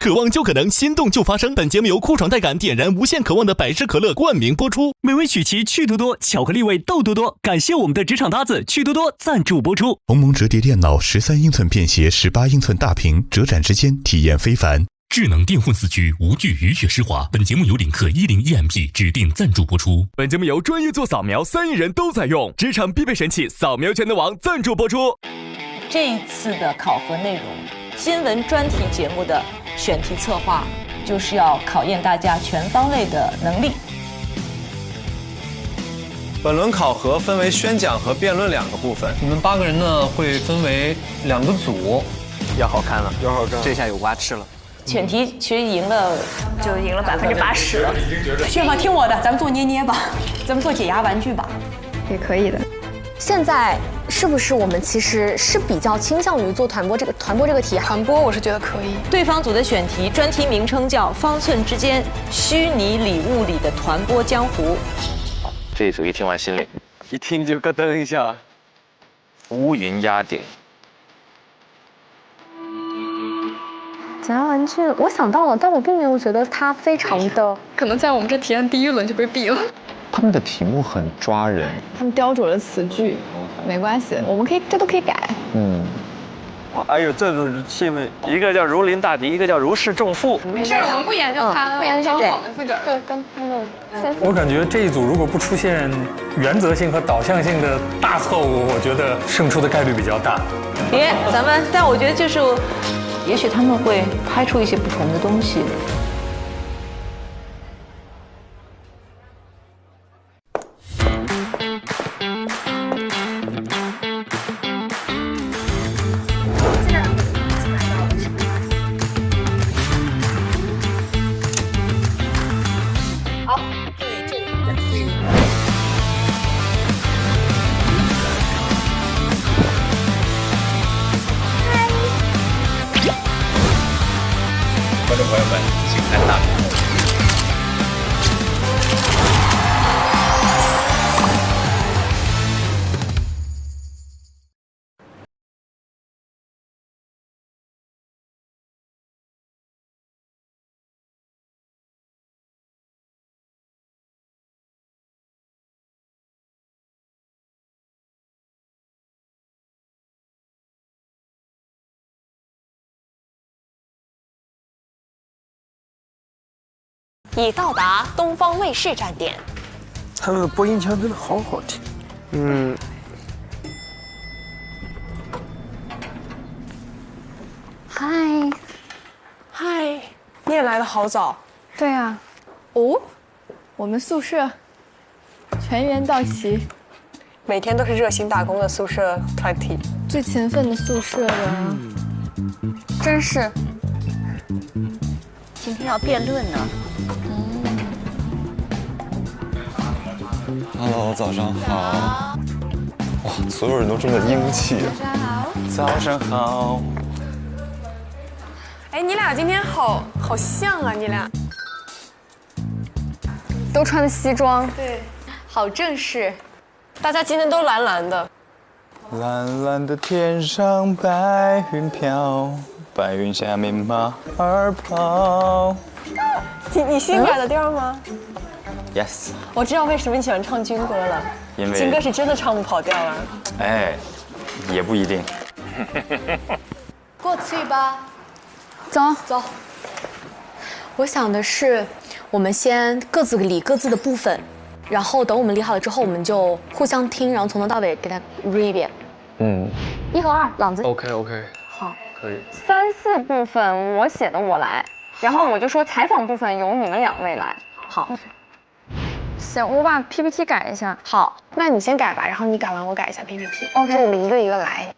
渴望就可能，心动就发生。本节目由酷爽带感点燃无限渴望的百事可乐冠名播出。美味曲奇趣多多，巧克力味豆多多。感谢我们的职场搭子趣多多赞助播出。鸿蒙折叠电脑13英寸便携18英寸大屏，折展之间体验非凡。智能电混4驱无惧雨雪湿滑。本节目由领克10EMP 指定赞助播出。本节目由专业做扫描3亿人都在用，职场必备神器扫描全能王赞助播出。这一次的考核内容，新闻专题节目的选题策划，就是要考验大家全方位的能力。本轮考核分为宣讲和辩论2个部分。你们8个人呢会分为2个组，要好看了，要好看，这下有瓜吃了。选题其实赢了，就赢了80%了。炫吧，听我的，咱们做捏捏吧，咱们做解压玩具吧，也可以的。现在是不是我们其实是比较倾向于做传播这个题？传播我是觉得可以。对方组的选题专题名称叫《方寸之间：虚拟礼物里的传播江湖》。这一组一听完心里一听就咯噔一下。乌云压顶。解压玩具，我想到了，但我并没有觉得它非常的，可能在我们这提案第1轮就被毙了。他们的题目很抓人，他们雕琢了词句，没关系，我们这都可以改。哎呦，这种气氛，一个叫如临大敌，一个叫如释重负。没事，我们不研究它了，不研究我们自个儿。对，跟他们。我感觉这一组如果不出现原则性和导向性的大错误，我觉得胜出的概率比较大。但我觉得就是，也许他们会拍出一些不同的东西。观众朋友们，请看大屏幕。已到达东方卫视站点。他们的播音腔真的好好听。嗨，你也来得好早。对啊。哦，我们宿舍全员到齐，每天都是热心打工的宿舍团体，最勤奋的宿舍了。真是。今天要辩论呢。Hello， 早上好。哇，所有人都这么英气。早上好。哎，你俩今天好像啊，你俩都穿的西装，对，好正式。大家今天都蓝蓝的。蓝蓝的天上白云飘，白云下面马儿跑。你新改的调吗？ Yes， 我知道为什么你喜欢唱军歌了，因为军歌是真的唱不跑调啊。哎，也不一定。过去吧，走。我想的是，我们先各自理各自的部分，然后等我们理好了之后，我们就互相听，然后从头到尾给他 read 一遍。1和2，朗子。OK。好，可以。3、4部分我写的我来，然后我就说采访部分由你们2位来。好。行，我把 PPT 改一下。好，那你先改吧，然后你改完我改一下 PPT。OK， 我们一个一个来。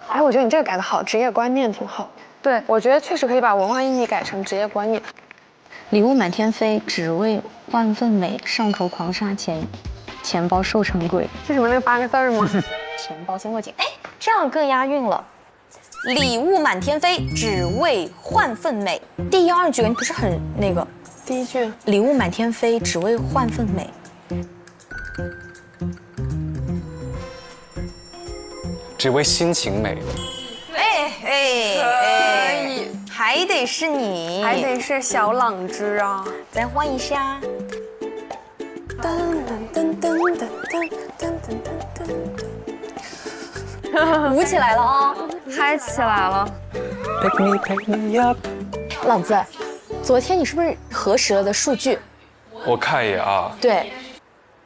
哎，我觉得你这个改得好，职业观念挺好。对，我觉得确实可以把文化意义改成职业观念。礼物满天飞，只为换份美。上头狂杀钱，钱包瘦成鬼。是什么那个8个字吗？钱包先握紧。哎，这样更押韵了。礼物满天飞，只为换份美。第1、2句你不是很那个？第1句，礼物满天飞，只为换份美。只为心情美。哎，还得是你，还得是小朗之啊！再换一下。噔噔噔噔噔噔噔噔噔，舞起来了啊，嗨起来了。Pick me up。朗子，昨天你是不是核实了的数据？我看一眼啊。对。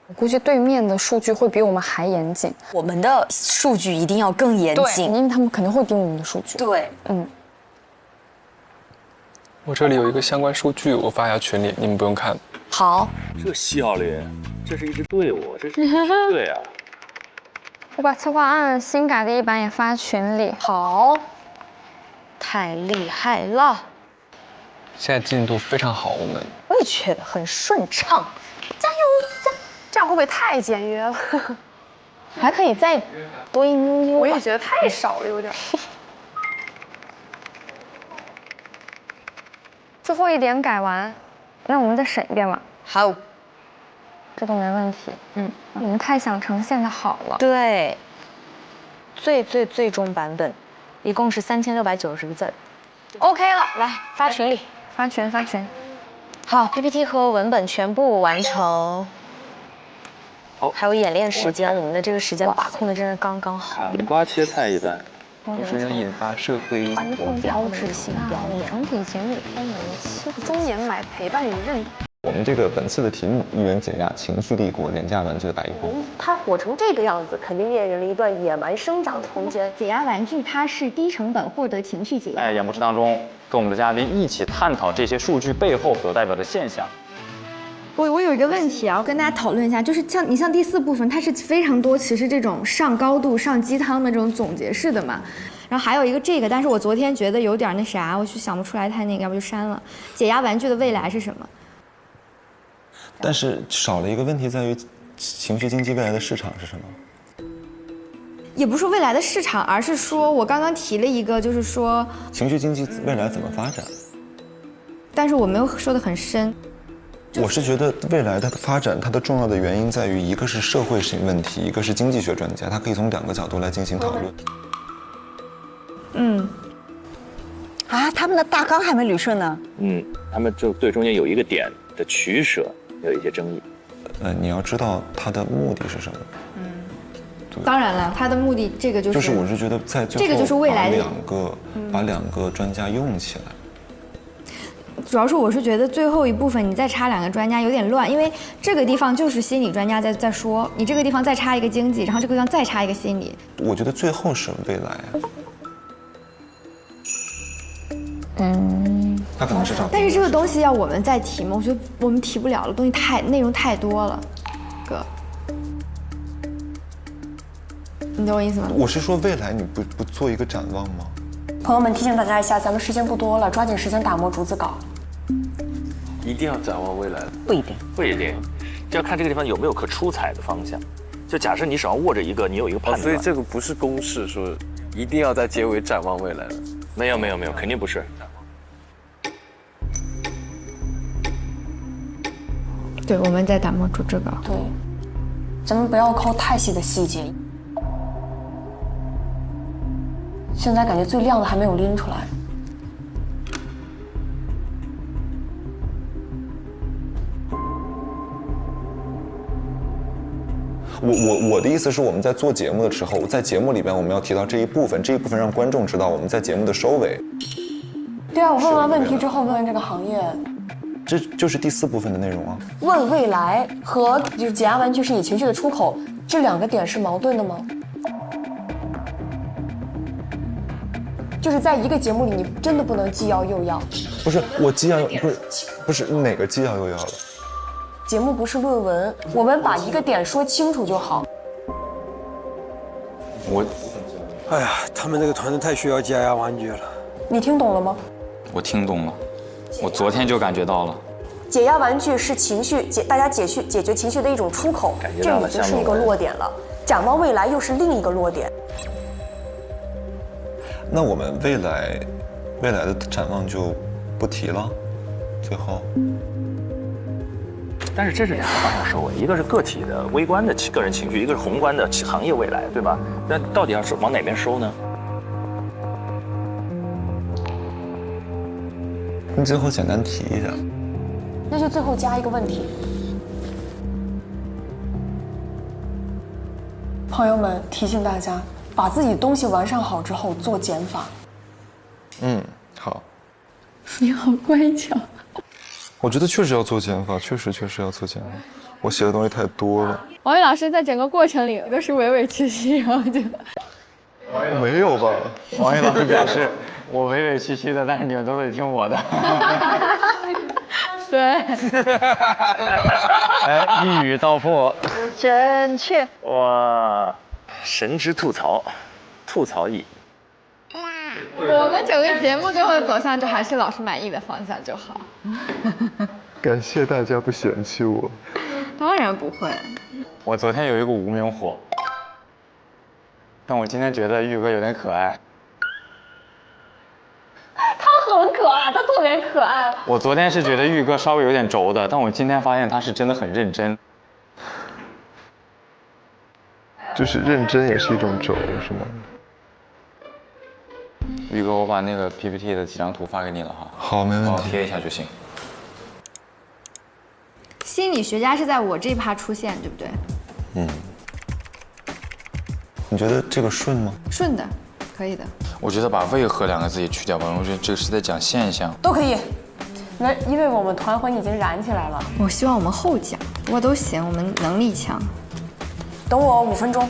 我估计对面的数据会比我们还严谨，我们的数据一定要更严谨，因为他们肯定会盯我们的数据。对，我这里有一个相关数据，我发一下群里，你们不用看。好。这效率，这是一支队伍，这是对啊。我把策划案新改的一版也发群里。好，太厉害了！现在进度非常好，我也觉得很顺畅，加油！这样会不会太简约了？还可以再多一丢丢。我也觉得太少了，有点。最后一点改完，让我们再审一遍吧。好，这都没问题。你们太想呈现的好了。对，最终版本，一共是3690个字 ，OK 了，来发群里，发群。好 ，PPT 和文本全部完成。还有演练时间，我们的这个时间把控的真是刚刚好。砍瓜切菜一般。同时要引发社会标志性表演，整体节目分为7中年买陪伴与认同。我们这个本次的题目：一人解压，情绪立国，廉价玩具的白衣服。它火成这个样子，肯定面临了一段野蛮生长的空间。解压玩具它是低成本获得情绪解压。在演播室当中，跟我们的嘉宾一起探讨这些数据背后所代表的现象。我有一个问题啊，跟大家讨论一下，就是像第4部分，它是非常多其实这种上高度、上鸡汤的这种总结式的嘛。然后还有一个这个，但是我昨天觉得有点那啥，我就想不出来太那个，要不就删了。解压玩具的未来是什么？但是少了一个问题在于，情绪经济未来的市场是什么？也不是未来的市场，而是说我刚刚提了一个，就是说情绪经济未来怎么发展？但是我没有说得很深。我是觉得未来的发展，它的重要的原因在于，一个是社会性问题，一个是经济学专家，他可以从2个角度来进行讨论。他们的大纲还没捋顺呢。他们就对中间有一个点的取舍有一些争议。你要知道它的目的是什么？当然了，它的目的这个就是我是觉得在最后这个就是未来的把2个专家用起来。主要是我是觉得最后一部分你再插2个专家有点乱，因为这个地方就是心理专家在说，你这个地方再插一个经济，然后这个地方再插一个心理。我觉得最后是未来。它可能是但是这个东西要我们再提吗？我觉得我们提不了了，东西内容太多了，哥。你懂我意思吗？我是说未来你不做一个展望吗？朋友们，提醒大家一下，咱们时间不多了，抓紧时间打磨逐字稿。一定要展望未来？不一定，不一定，就要看这个地方有没有可出彩的方向。就假设你手上握着一个，你有一个判断。所以这个不是公式，说一定要在结尾展望未来的。没有，肯定不是。对，我们在打磨逐字稿。对，咱们不要抠太细的细节。现在感觉最亮的还没有拎出来。我的意思是，我们在做节目的时候，在节目里边我们要提到这一部分让观众知道我们在节目的收尾。对啊，我问完问题之后，问问这个行业，这就是第4部分的内容啊。问未来和就是解压玩具是你情绪的出口，这2个点是矛盾的吗？就是在一个节目里，你真的不能既要又要。不是我既要不是哪个既要又要了。节目不是论文，我们把一个点说清楚就好。哎呀，他们这个团队太需要解压玩具了。你听懂了吗？我听懂了，我昨天就感觉到了。解压玩具是大家解决情绪的一种出口，这已经是一个落点了。展望未来又是另一个落点。那我们未来的展望就不提了，最后。但是这是两个方向收尾，一个是个体的微观的个人情绪，一个是宏观的行业未来，对吧？那到底要是往哪边收呢？你最后简单提一下，那就最后加一个问题。朋友们，提醒大家，把自己东西完善好之后做减法。好。你好乖巧。我觉得确实要做减法，确实要做减法。我写的东西太多了。王宇老师在整个过程里都是委委屈屈，然后就没有吧？王宇老师表示，我委委屈屈的，但是你们都得听我的。对。哎，一语道破，真确。哇，神之吐槽，吐槽艺。我们整个节目最后的走向就还是老师满意的方向就好。感谢大家不嫌弃我。当然不会。我昨天有一个无名火，但我今天觉得玉哥有点可爱。他很可爱，他特别可爱。我昨天是觉得玉哥稍微有点轴的，但我今天发现他是真的很认真。就是认真也是一种轴，是吗？玉哥，我把那个 PPT 的几张图发给你了哈。好，没问题。帮我贴一下就行。心理学家是在我这一趴出现，对不对？你觉得这个顺吗？顺的，可以的。我觉得把为何两个字也去掉吧，我觉得这个是在讲现象。都可以。因为我们团魂已经燃起来了。我希望我们后讲，不过都行，我们能力强。等我5分钟，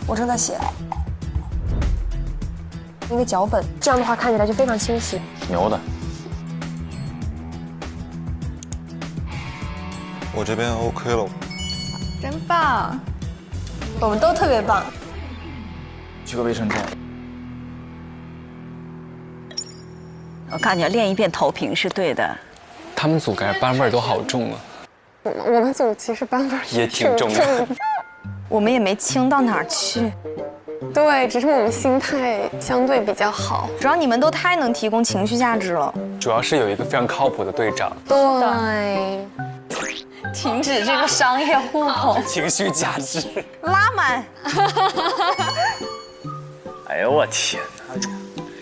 我正在写一个脚本，这样的话看起来就非常清晰。牛的。我这边 OK 了。真棒。我们都特别棒。去个卫生间。我感觉练一遍投屏是对的。他们组感觉班味儿都好重啊。我们组其实班味儿也挺重的。我们也没轻到哪儿去。对，只是我们心态相对比较好。主要你们都太能提供情绪价值了。主要是有一个非常靠谱的队长。对。停止这个商业互捧。情绪价值。拉满。哎呦我天哪！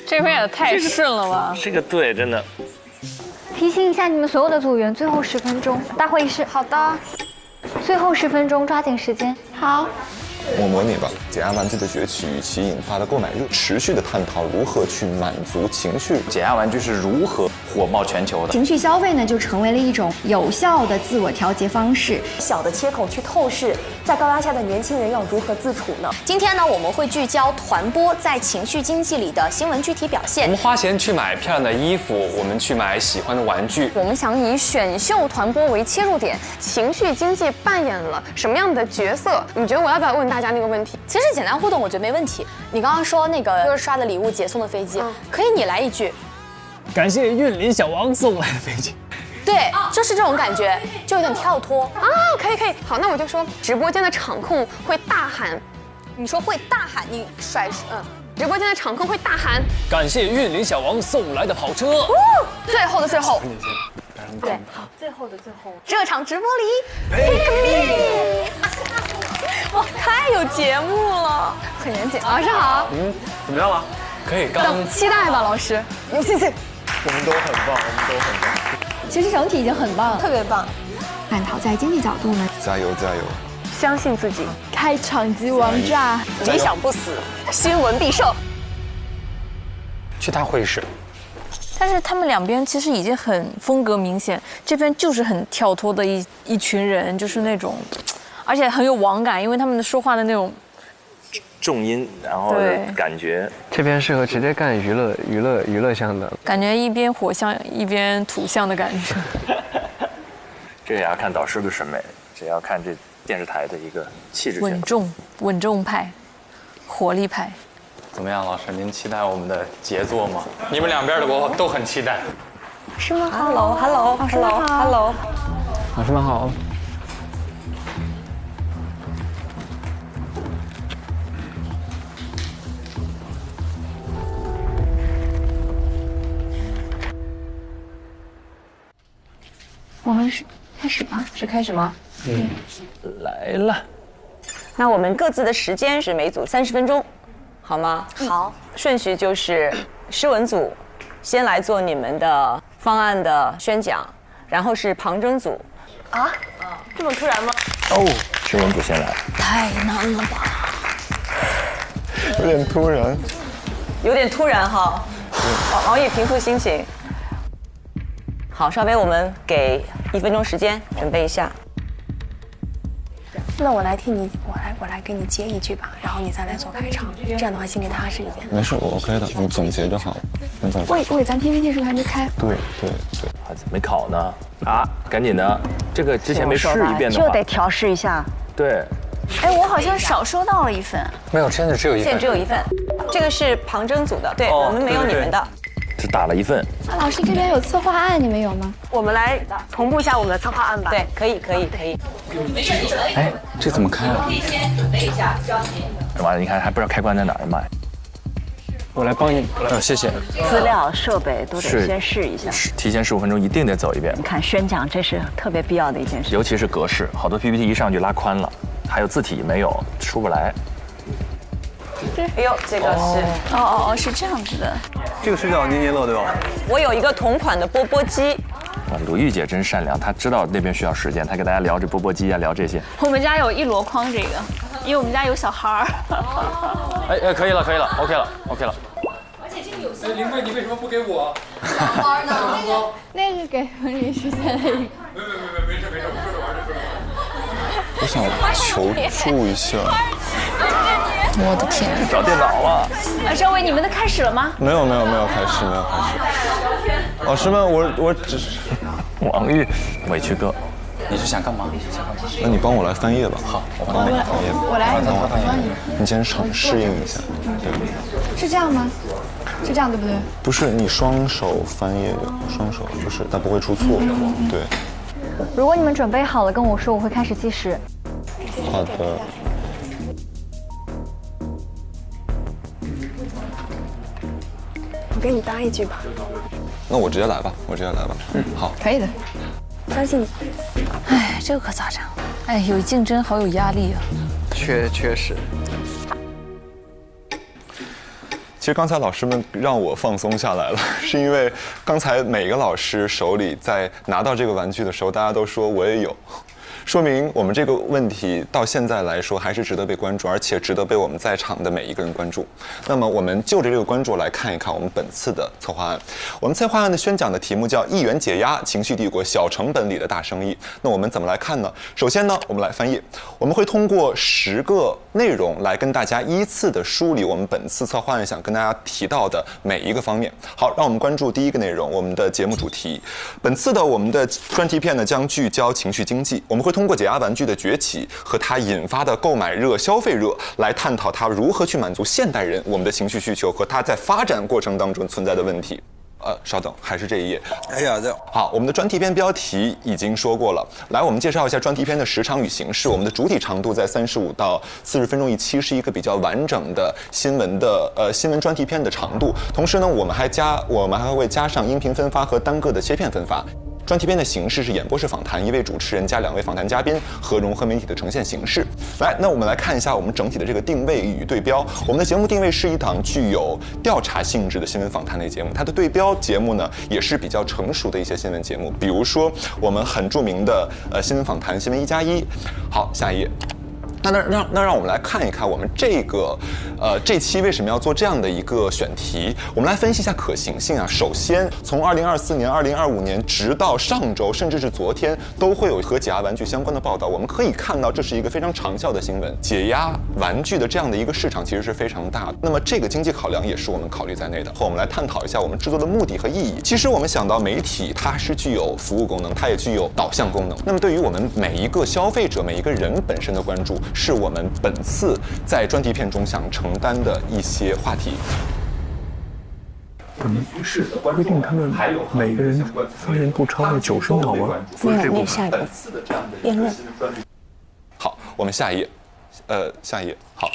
这回也太顺了吧！这个队真的。提醒一下你们所有的组员，最后10分钟，大会议室。好的。最后10分钟，抓紧时间。好。我模拟吧，解压玩具的崛起与其引发的购买热，持续的探讨如何去满足情绪。解压玩具是如何火爆全球的？情绪消费呢，就成为了一种有效的自我调节方式。小的切口去透视，在高压下的年轻人要如何自处呢？今天呢，我们会聚焦团播在情绪经济里的新闻具体表现。我们花钱去买漂亮的衣服，我们去买喜欢的玩具。我们想以选秀团播为切入点，情绪经济扮演了什么样的角色？你觉得我要不要问大家那个问题？其实简单互动，我觉得没问题。你刚刚说那个刷的礼物解送的飞机，可以你来一句。感谢韵林小王送来的飞机。对，就是这种感觉，就有点跳脱啊。可以。好，那我就说，直播间的场控会大喊，你说会大喊，你甩直播间的场控会大喊，感谢韵林小王送来的跑车。最后的最后。对，好，最后的最后，这场直播里 ，pick me， 哇，太有节目了，很严谨。老师好，怎么样了？可以，等期待吧，老师，有信心。我们都很棒，其实整体已经很棒了，特别棒。探讨在经济角度呢，加油！相信自己，开场即王炸，理想不死，新闻必胜。去大会议室。但是他们两边其实已经很风格明显，这边就是很跳脱的一群人，就是那种，而且很有网感，因为他们说话的那种重音，然后感觉。这边适合直接干娱乐向的，感觉一边火象一边土象的感觉。这也要看导师的审美，这也要看这电视台的一个气质。稳重派，活力派。怎么样，老师？您期待我们的杰作吗？你们两边的我都很期待。是吗 ？Hello， 老师们好。老师们好。我们是开始吧，是开始吗？来了。那我们各自的时间是每组30分钟，好吗？好。顺序就是诗文组先来做你们的方案的宣讲，然后是旁征组。啊？这么突然吗？哦，诗文组先来。太难了吧？有点突然。有点突然哈。王毅平复心情。好，稍微我们给1分钟时间准备一下。那我来替你，我来给你接一句吧，然后你再来做开场，这样的话心里踏实一点。没事，我 OK 的，你总结就好。喂，咱 PPT 是不是还没开？对。孩子没考呢啊，赶紧的，这个之前没试一遍的话就得调试一下。对。哎，我好像少收到了1份。没有，现在只有1份。现在只有1份，这个是旁征组的，对我们没有你们的。只打了1份。老师这边有策划案，你们有吗？我们来同步一下我们的策划案吧。对，可以。哎，这怎么开啊？完了，你看还不知道开关在哪儿，妈呀！我来帮你。谢谢。资料设备都得先试一下。提前15分钟一定得走一遍。你看宣讲，这是特别必要的一件事。尤其是格式，好多 PPT 一上去拉宽了，还有字体没有，出不来。哎呦，这个是是这样子的。这个是叫年年乐对吧？我有一个同款的钵钵鸡。哇，鲁豫姐真善良，她知道那边需要时间，她给大家聊这钵钵鸡啊，聊这些。我们家有1箩筐这个，因为我们家有小孩儿。哎，可以了，OK 了。而且这个有些。林慧，你为什么不给我？小花呢？那个给文林实现了一个。没事，我说着玩就说着玩。我想求助一下。我的天！找电脑了。赵薇，你们的开始了吗？没有开始。老师们，我只是王玉，委屈哥，你是想干嘛？那你帮我来翻页吧。好，我帮你翻页。我来帮你。你先适应一下。对。是这样吗？是这样对不对？不是，你双手翻页，双手就是它不会出错。对。如果你们准备好了，跟我说，我会开始计时。好的。我给你搭一句吧。那我直接来吧。好。可以的。相信你。哎，这个可咋整？哎，有竞争，好有压力啊。确实。其实刚才老师们让我放松下来了，是因为刚才每个老师手里在拿到这个玩具的时候，大家都说我也有。说明我们这个问题到现在来说还是值得被关注，而且值得被我们在场的每一个人关注。那么我们就着这个关注来看一看我们本次的策划案。我们策划案的宣讲的题目叫“一元解压，情绪帝国，小成本里的大生意”。那我们怎么来看呢？首先呢，我们来翻页，我们会通过10个内容来跟大家依次的梳理我们本次策划案想跟大家提到的每一个方面。好，让我们关注第一个内容，我们的节目主题。本次的我们的专题片呢将聚焦情绪经济，我们会通过解压玩具的崛起和它引发的购买热、消费热，来探讨它如何去满足现代人我们的情绪需求和它在发展过程当中存在的问题。稍等，还是这一页。哎呀，好，我们的专题片标题已经说过了。来，我们介绍一下专题片的时长与形式。我们的主体长度在35到40分钟一期，是一个比较完整的新闻专题片的长度。同时呢，我们还会加上音频分发和单个的切片分发。专题片的形式是演播式访谈，1位主持人加2位访谈嘉宾和融合媒体的呈现形式。来，那我们来看一下我们整体的这个定位与对标。我们的节目定位是一档具有调查性质的新闻访谈类节目，它的对标节目呢也是比较成熟的一些新闻节目，比如说我们很著名的新闻访谈新闻1+1。好，下一页。那让我们来看一看我们这期为什么要做这样的一个选题。我们来分析一下可行性啊。首先，从2024年、2025年直到上周，甚至是昨天，都会有和解压玩具相关的报道。我们可以看到，这是一个非常长效的新闻。解压玩具的这样的一个市场其实是非常大的。那么这个经济考量也是我们考虑在内的。和我们来探讨一下我们制作的目的和意义。其实我们想到媒体，它是具有服务功能，它也具有导向功能。那么对于我们每一个消费者、每一个人本身的关注，是我们本次在专题片中想承担的一些话题。我们是规定他们每个人发言不超过90秒吗？念下一步，辩论。好，我们下一页，下一页。好。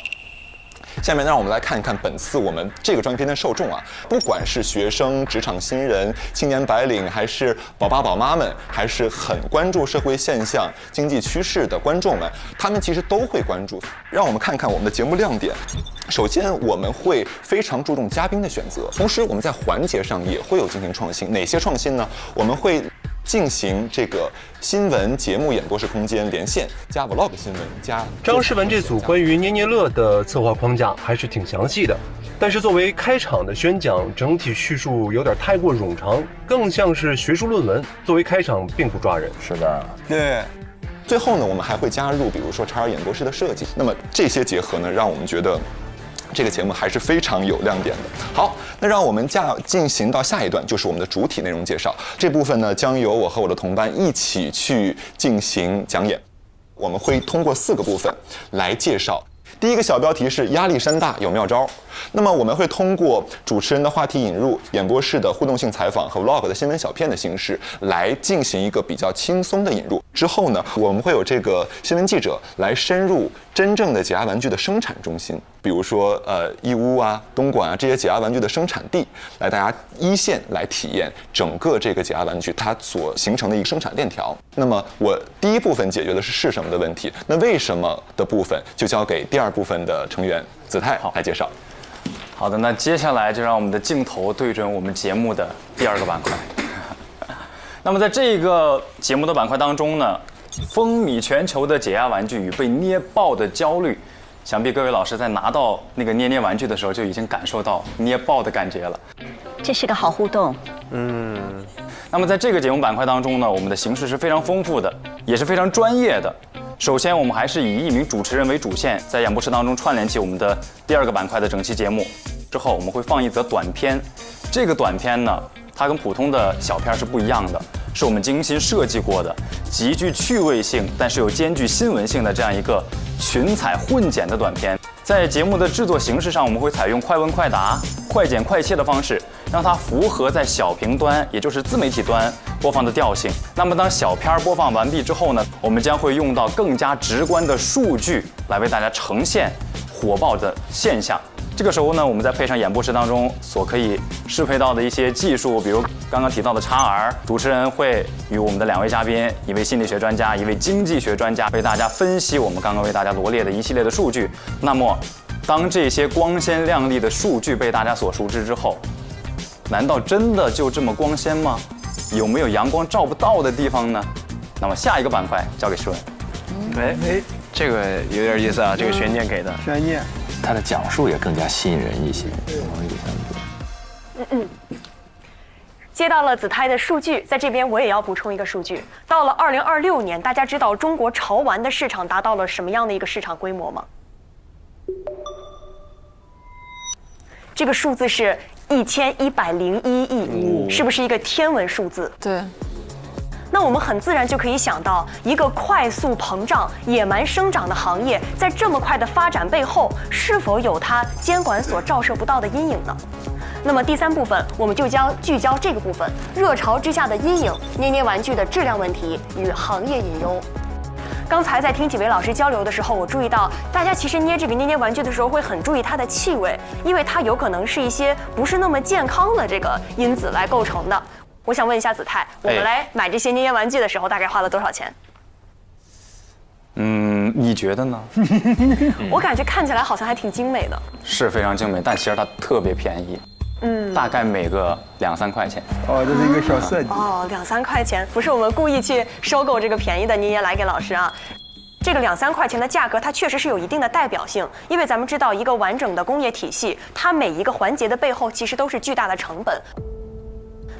下面让我们来看一看本次我们这个专题片的受众啊，不管是学生、职场新人、青年白领，还是宝爸宝妈们，还是很关注社会现象、经济趋势的观众们，他们其实都会关注。让我们看看我们的节目亮点。首先，我们会非常注重嘉宾的选择，同时我们在环节上也会有进行创新。哪些创新呢？我们会进行这个新闻节目演播室空间连线加 vlog 新闻加张诗雯这组关于捏捏乐的策划框架还是挺详细的，但是作为开场的宣讲，整体叙述有点太过冗长，更像是学术论文，作为开场并不抓人。是的，对。最后呢，我们还会加入比如说XR演播室的设计，那么这些结合呢，让我们觉得这个节目还是非常有亮点的。好，那让我们进行到下一段，就是我们的主体内容介绍。这部分呢，将由我和我的同伴一起去进行讲演。我们会通过4个部分来介绍。第一个小标题是压力山大有妙招。那么我们会通过主持人的话题引入、演播室的互动性采访和 vlog 的新闻小片的形式来进行一个比较轻松的引入。之后呢，我们会有这个新闻记者来深入真正的解压玩具的生产中心，比如说义乌啊、东莞啊这些解压玩具的生产地，来大家一线来体验整个这个解压玩具它所形成的一个生产链条。那么我第一部分解决的是什么的问题，那为什么的部分就交给第2部分的成员子泰来介绍。好的，那接下来就让我们的镜头对准我们节目的第2个板块。那么在这个节目的板块当中呢，风靡全球的解压玩具与被捏爆的焦虑，想必各位老师在拿到那个捏捏玩具的时候就已经感受到捏爆的感觉了。这是个好互动。那么在这个节目板块当中呢，我们的形式是非常丰富的，也是非常专业的。首先，我们还是以1名主持人为主线，在演播室当中串联起我们的第2个板块的整期节目。之后，我们会放一则短片。这个短片呢，它跟普通的小片是不一样的，是我们精心设计过的，极具趣味性，但是又兼具新闻性的这样一个群彩混剪的短片。在节目的制作形式上，我们会采用快问快答、快剪快切的方式，让它符合在小屏端，也就是自媒体端播放的调性。那么当小片播放完毕之后呢，我们将会用到更加直观的数据来为大家呈现火爆的现象。这个时候呢，我们再配上演播室当中所可以适配到的一些技术，比如刚刚提到的XR，主持人会与我们的2位嘉宾，一位心理学专家，一位经济学专家，为大家分析我们刚刚为大家罗列的一系列的数据。那么，当这些光鲜亮丽的数据被大家所熟知之后，难道真的就这么光鲜吗？有没有阳光照不到的地方呢？那么下一个板块交给诗雯。这个有点意思啊，这个悬念给的。悬念。它的讲述也更加吸引人一些。接到了子泰的数据，在这边我也要补充一个数据。到了2026年，大家知道中国潮玩的市场达到了什么样的一个市场规模吗？这个数字是1101亿，是不是一个天文数字？对。那我们很自然就可以想到，一个快速膨胀、野蛮生长的行业，在这么快的发展背后，是否有它监管所照射不到的阴影呢？那么第3部分，我们就将聚焦这个部分：热潮之下的阴影，捏捏玩具的质量问题与行业隐忧。刚才在听几位老师交流的时候，我注意到大家其实捏这个捏捏玩具的时候会很注意它的气味，因为它有可能是一些不是那么健康的这个因子来构成的。我想问一下子泰，我们来买这些捏捏玩具的时候，大概花了多少钱？你觉得呢？我感觉看起来好像还挺精美的。是非常精美，但其实它特别便宜。大概每个2、3块钱。哦，这是一个小设计。哦，2、3块钱，不是我们故意去收购这个便宜的捏捏来给老师啊。这个2、3块钱的价格，它确实是有一定的代表性，因为咱们知道一个完整的工业体系，它每一个环节的背后其实都是巨大的成本。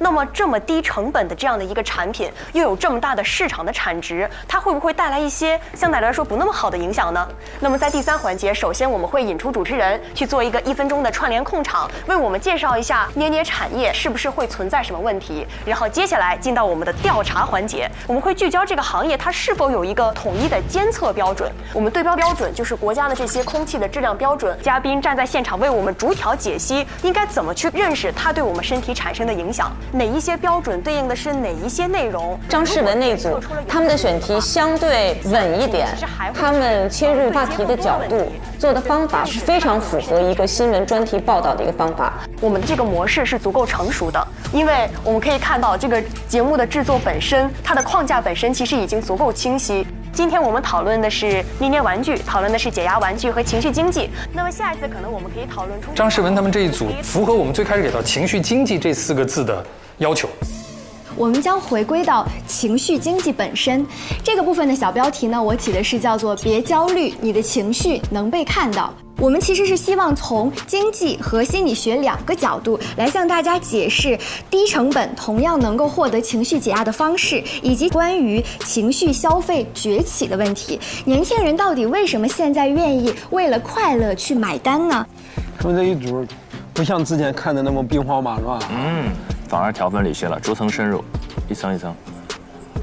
那么这么低成本的这样的一个产品，又有这么大的市场的产值，它会不会带来一些相对来说不那么好的影响呢？那么在第3环节，首先我们会引出主持人去做一个1分钟的串联控场，为我们介绍一下捏捏产业是不是会存在什么问题。然后接下来进到我们的调查环节，我们会聚焦这个行业它是否有一个统一的监测标准。我们对标标准就是国家的这些空气的质量标准。嘉宾站在现场为我们逐条解析，应该怎么去认识它对我们身体产生的影响。哪一些标准对应的是哪一些内容？张诗雯那组他们的选题相对稳一点，他们切入话题的角度做的方法是非常符合一个新闻专题报道的一个方法。我们的这个模式是足够成熟的，因为我们可以看到这个节目的制作本身，它的框架本身其实已经足够清晰。今天我们讨论的是捏捏玩具，讨论的是解压玩具和情绪经济。那么下一次可能我们可以讨论出张诗雯他们这一组符合我们最开始给到情绪经济这4个字的要求。我们将回归到情绪经济本身这个部分的小标题呢，我起的是叫做“别焦虑，你的情绪能被看到”。我们其实是希望从经济和心理学2个角度来向大家解释低成本同样能够获得情绪解压的方式，以及关于情绪消费崛起的问题。年轻人到底为什么现在愿意为了快乐去买单呢？他们这一组不像之前看的那么兵荒马乱，反而条分理性了，逐层深入，一层一层。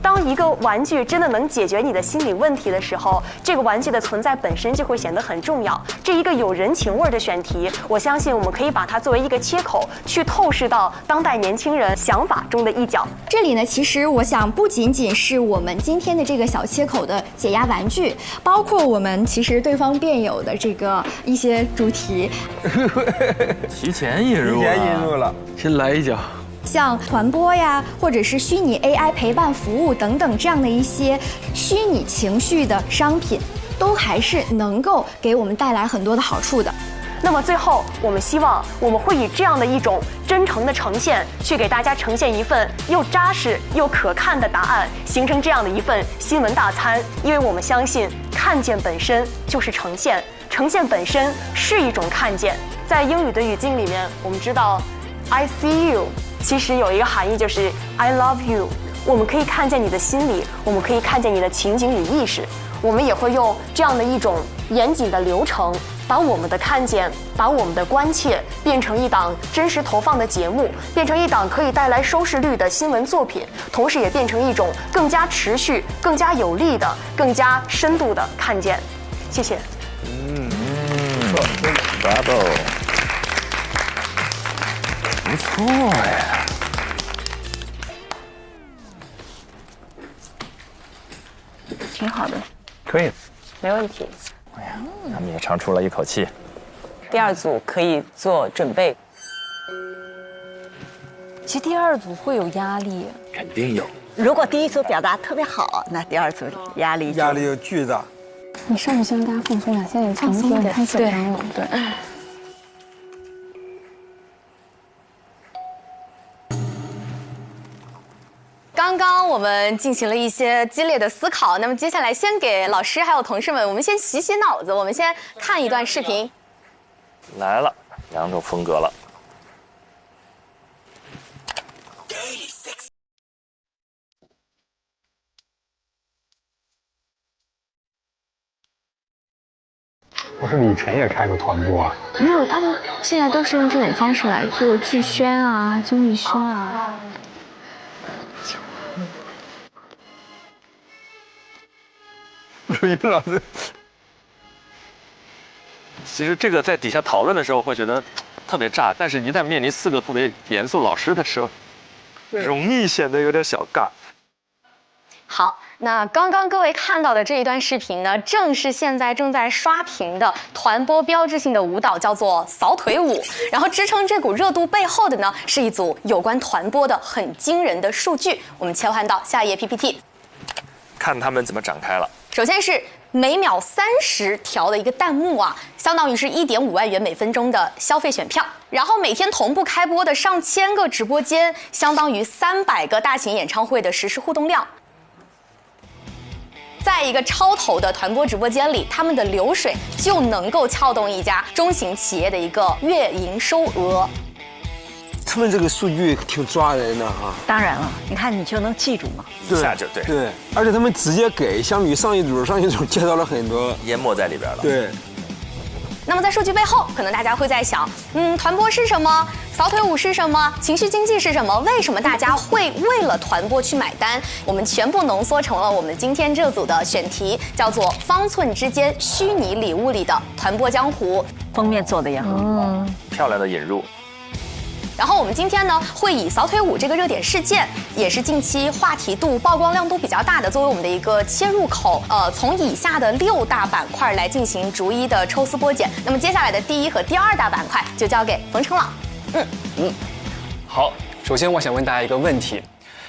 当一个玩具真的能解决你的心理问题的时候，这个玩具的存在本身就会显得很重要。这一个有人情味的选题，我相信我们可以把它作为一个切口，去透视到当代年轻人想法中的一角。这里呢，其实我想不仅仅是我们今天的这个小切口的解压玩具，包括我们其实对方辩友的这个一些主题。提前引入了，先来一脚。像团播呀，或者是虚拟 AI 陪伴服务等等这样的一些虚拟情绪的商品，都还是能够给我们带来很多的好处的。那么最后，我们希望我们会以这样的一种真诚的呈现，去给大家呈现一份又扎实又可看的答案，形成这样的一份新闻大餐。因为我们相信，看见本身就是呈现，呈现本身是一种看见。在英语的语境里面，我们知道 I see you 其实有一个含义，就是 I love you。我们可以看见你的心理，我们可以看见你的情景与意识。我们也会用这样的一种严谨的流程，把我们的看见，把我们的关切变成一档真实投放的节目，变成一档可以带来收视率的新闻作品，同时也变成一种更加持续、更加有力的、更加深度的看见。谢谢。不错 ，Bravo， 不错呀。挺好的，可以，没问题。哎呀，他们也长出了一口气。第二组可以做准备。其实第二组会有压力，肯定有。如果第一组表达特别好，那第二组压力就巨大。你上去先让大家放松点，现在放松点，太紧张了。对。刚刚我们进行了一些激烈的思考，那么接下来先给老师还有同事们，我们先洗洗脑子，我们先看一段视频。来了，两种风格了。我说你以前也开过团播啊？没有，他们现在都是用这种方式来做剧宣啊、综艺宣啊。录音老师，其实这个在底下讨论的时候会觉得特别炸，但是一旦面临4个特别严肃老师的时候，容易显得有点小尬。好，那刚刚各位看到的这一段视频呢，正是现在正在刷屏的团播标志性的舞蹈，叫做扫腿舞。然后支撑这股热度背后的呢，是一组有关团播的很惊人的数据。我们切换到下一页 PPT， 看他们怎么展开了。首先是每秒30条的一个弹幕啊，相当于是1.5万元每分钟的消费选票。然后每天同步开播的上千个直播间，相当于300个大型演唱会的实时互动量。在一个超投的团播直播间里，他们的流水就能够撬动一家中型企业的一个月营收额。他们这个数据挺抓人的啊！当然了，你看你就能记住嘛，一下就对。对，而且他们直接给，相比上一组介绍了很多，淹没在里边了。对。那么在数据背后，可能大家会在想，团播是什么？扫腿舞是什么？情绪经济是什么？为什么大家会为了团播去买单？我们全部浓缩成了我们今天这组的选题，叫做“方寸之间虚拟礼物里的团播江湖”。封面做的也很好，漂亮的引入。然后我们今天呢会以扫腿舞这个热点事件，也是近期话题度、曝光量都比较大的，作为我们的一个切入口。从以下的6大板块来进行逐一的抽丝剥茧。那么接下来的第1和第2大板块就交给冯程老。好，首先我想问大家一个问题。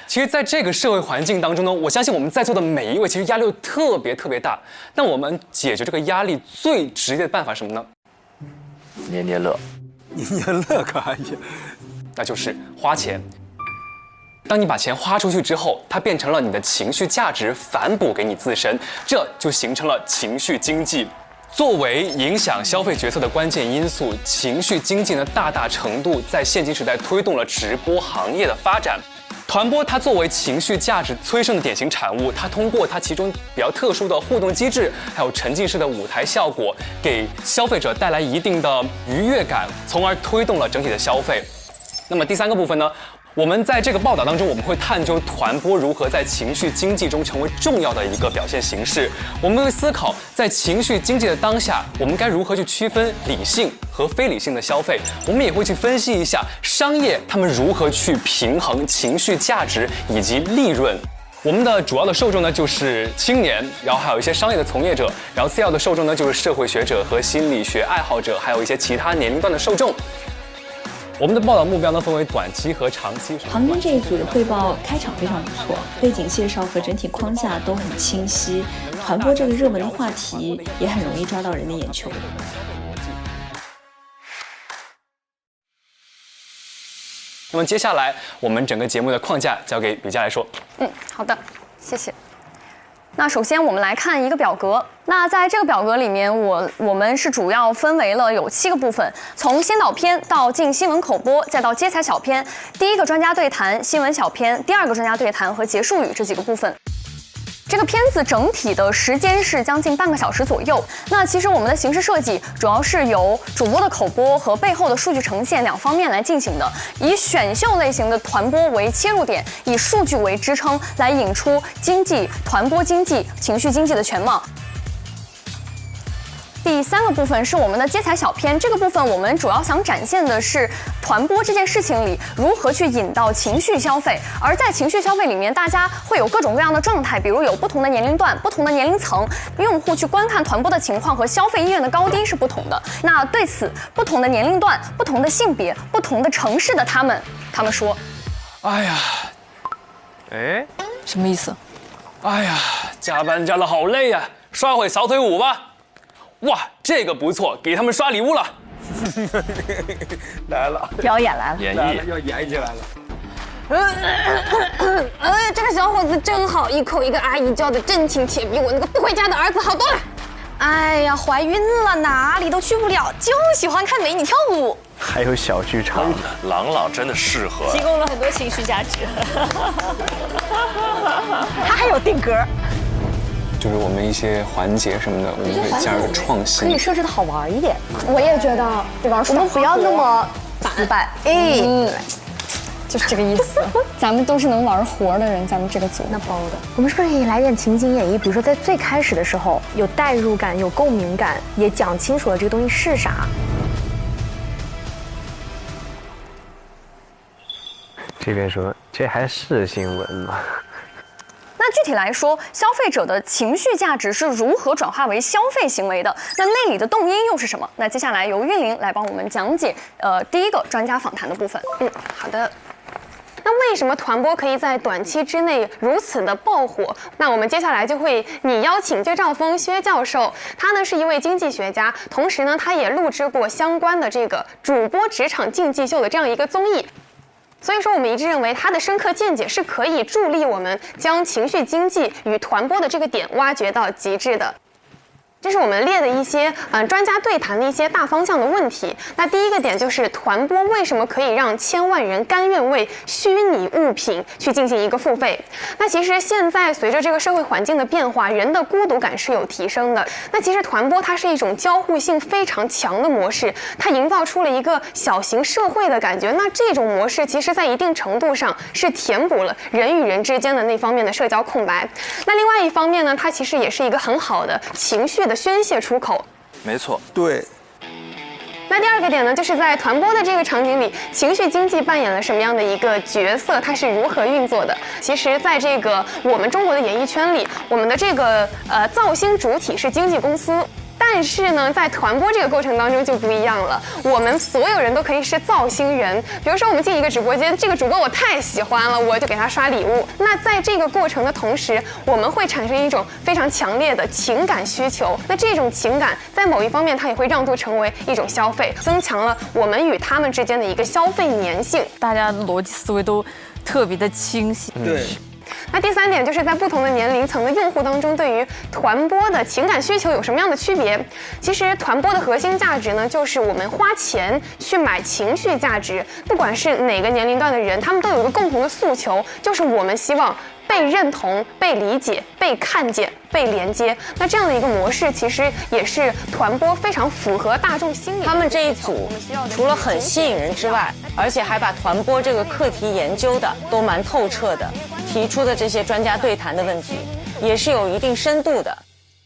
其实，在这个社会环境当中呢，我相信我们在座的每一位，其实压力都特别大。但我们解决这个压力最直接的办法是什么呢？年年乐。年年乐干啥呀？那就是花钱。当你把钱花出去之后，它变成了你的情绪价值，反哺给你自身，这就形成了情绪经济。作为影响消费决策的关键因素，情绪经济呢，大程度在现今时代推动了直播行业的发展。团播它作为情绪价值催生的典型产物，它通过它其中比较特殊的互动机制，还有沉浸式的舞台效果，给消费者带来一定的愉悦感，从而推动了整体的消费。那么第3个部分呢？我们在这个报道当中，我们会探究团播如何在情绪经济中成为重要的一个表现形式。我们会思考，在情绪经济的当下，我们该如何去区分理性和非理性的消费。我们也会去分析一下商业他们如何去平衡情绪价值以及利润。我们的主要的受众呢就是青年，然后还有一些商业的从业者，然后次要的受众呢就是社会学者和心理学爱好者，还有一些其他年龄段的受众。我们的报道目标呢分为短期和长期。旁边这一组的汇报开场非常不错，背景介绍和整体框架都很清晰，团播这个热门的话题也很容易抓到人的眼球。那么接下来我们整个节目的框架交给吕佳来说。好的，谢谢。那首先我们来看一个表格。那在这个表格里面，我们是主要分为了有7个部分，从先导片到进新闻口播，再到接采小片，第1个专家对谈、新闻小片，第2个专家对谈和结束语这几个部分。这个片子整体的时间是将近半个小时左右。那其实我们的形式设计主要是由主播的口播和背后的数据呈现2方面来进行的，以选秀类型的团播为切入点，以数据为支撑，来引出经济、团播经济、情绪经济的全貌。第3个部分是我们的接采小片，这个部分我们主要想展现的是团播这件事情里如何去引到情绪消费，而在情绪消费里面，大家会有各种各样的状态，比如有不同的年龄段、不同的年龄层，用户去观看团播的情况和消费意愿的高低是不同的。那对此，不同的年龄段、不同的性别、不同的城市的他们说：“哎呀，什么意思？哎呀，加班加得好累呀，刷会扫腿舞吧。”哇，这个不错，给他们刷礼物了。来了，表演来了，演绎要演起来了。这个小伙子真好，一口一个阿姨叫的真亲切，比我那个不回家的儿子好多了。哎呀，怀孕了，哪里都去不了，就喜欢看美女跳舞。还有小剧场，朗朗真的适合，提供了很多情绪价值。他还有定格。就是我们一些环节什么的，我们会加入创新，可以设置的好玩一点。我也觉得，我们不要那么死板。就是这个意思。咱们都是能玩活的人，咱们这个组那包的。我们是不是可以来点情景演绎？比如说在最开始的时候有代入感、有共鸣感，也讲清楚了这个东西是啥。这边说这还是新闻吗？那具体来说，消费者的情绪价值是如何转化为消费行为的？那内里的动因又是什么？那接下来由韵玲来帮我们讲解第1个专家访谈的部分。好的。那为什么团播可以在短期之内如此的爆火？那我们接下来就会邀请薛兆丰薛教授，他呢是一位经济学家，同时呢他也录制过相关的这个主播职场竞技秀的这样一个综艺。所以说，我们一致认为他的深刻见解是可以助力我们将情绪经济与团播的这个点挖掘到极致的。这是我们列的一些专家对谈的一些大方向的问题。那第1个点就是团播为什么可以让千万人甘愿为虚拟物品去进行一个付费？那其实现在随着这个社会环境的变化，人的孤独感是有提升的。那其实团播它是一种交互性非常强的模式，它营造出了一个小型社会的感觉。那这种模式其实在一定程度上是填补了人与人之间的那方面的社交空白。那另外一方面呢，它其实也是一个很好的情绪的宣泄出口。没错，对。那第二个点呢，就是在团播的这个场景里，情绪经济扮演了什么样的一个角色？它是如何运作的？其实，在这个我们中国的演艺圈里，我们的这个造星主体是经纪公司。但是呢，在团播这个过程当中就不一样了，我们所有人都可以是造星人。比如说，我们进一个直播间，这个主播我太喜欢了，我就给他刷礼物。那在这个过程的同时，我们会产生一种非常强烈的情感需求。那这种情感在某一方面，它也会让渡成为一种消费，增强了我们与他们之间的一个消费粘性。大家的逻辑思维都特别的清晰。对。那第三点就是在不同的年龄层的用户当中，对于团播的情感需求有什么样的区别？其实团播的核心价值呢，就是我们花钱去买情绪价值。不管是哪个年龄段的人，他们都有一个共同的诉求，就是我们希望被认同、被理解、被看见、被连接。那这样的一个模式，其实也是团播非常符合大众心理。他们这一组除了很吸引人之外，而且还把团播这个课题研究的都蛮透彻的，提出的这些专家对谈的问题也是有一定深度的。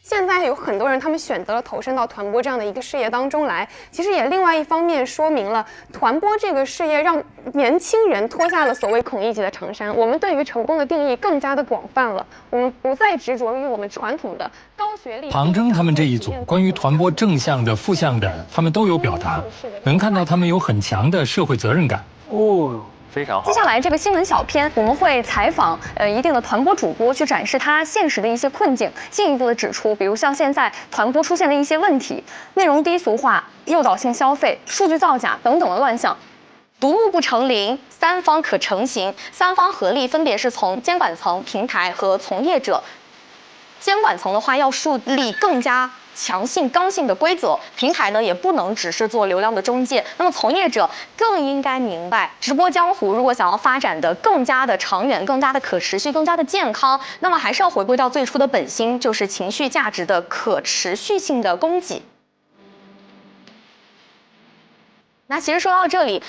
现在有很多人，他们选择了投身到团播这样的一个事业当中来，其实也另外一方面说明了团播这个事业让年轻人脱下了所谓孔乙己的长衫。我们对于成功的定义更加的广泛了，我们不再执着于我们传统的高学历。唐征他们这一组关于团播正向的、负向的，他们都有表达，能看到他们有很强的社会责任感。哦。非常好。接下来这个新闻小篇，我们会采访一定的团播主播，去展示他现实的一些困境，进一步的指出，比如像现在团播出现的一些问题，内容低俗化、诱导性消费、数据造假等等的乱象。独木不成林，三方可成行，三方合力分别是从监管层、平台和从业者。监管层的话要树立更加强性刚性的规则，平台呢也不能只是做流量的中介，那么从业者更应该明白，直播江湖如果想要发展的更加的长远、更加的可持续、更加的健康，那么还是要回归到最初的本心，就是情绪价值的可持续性的供给。那其实说到这里，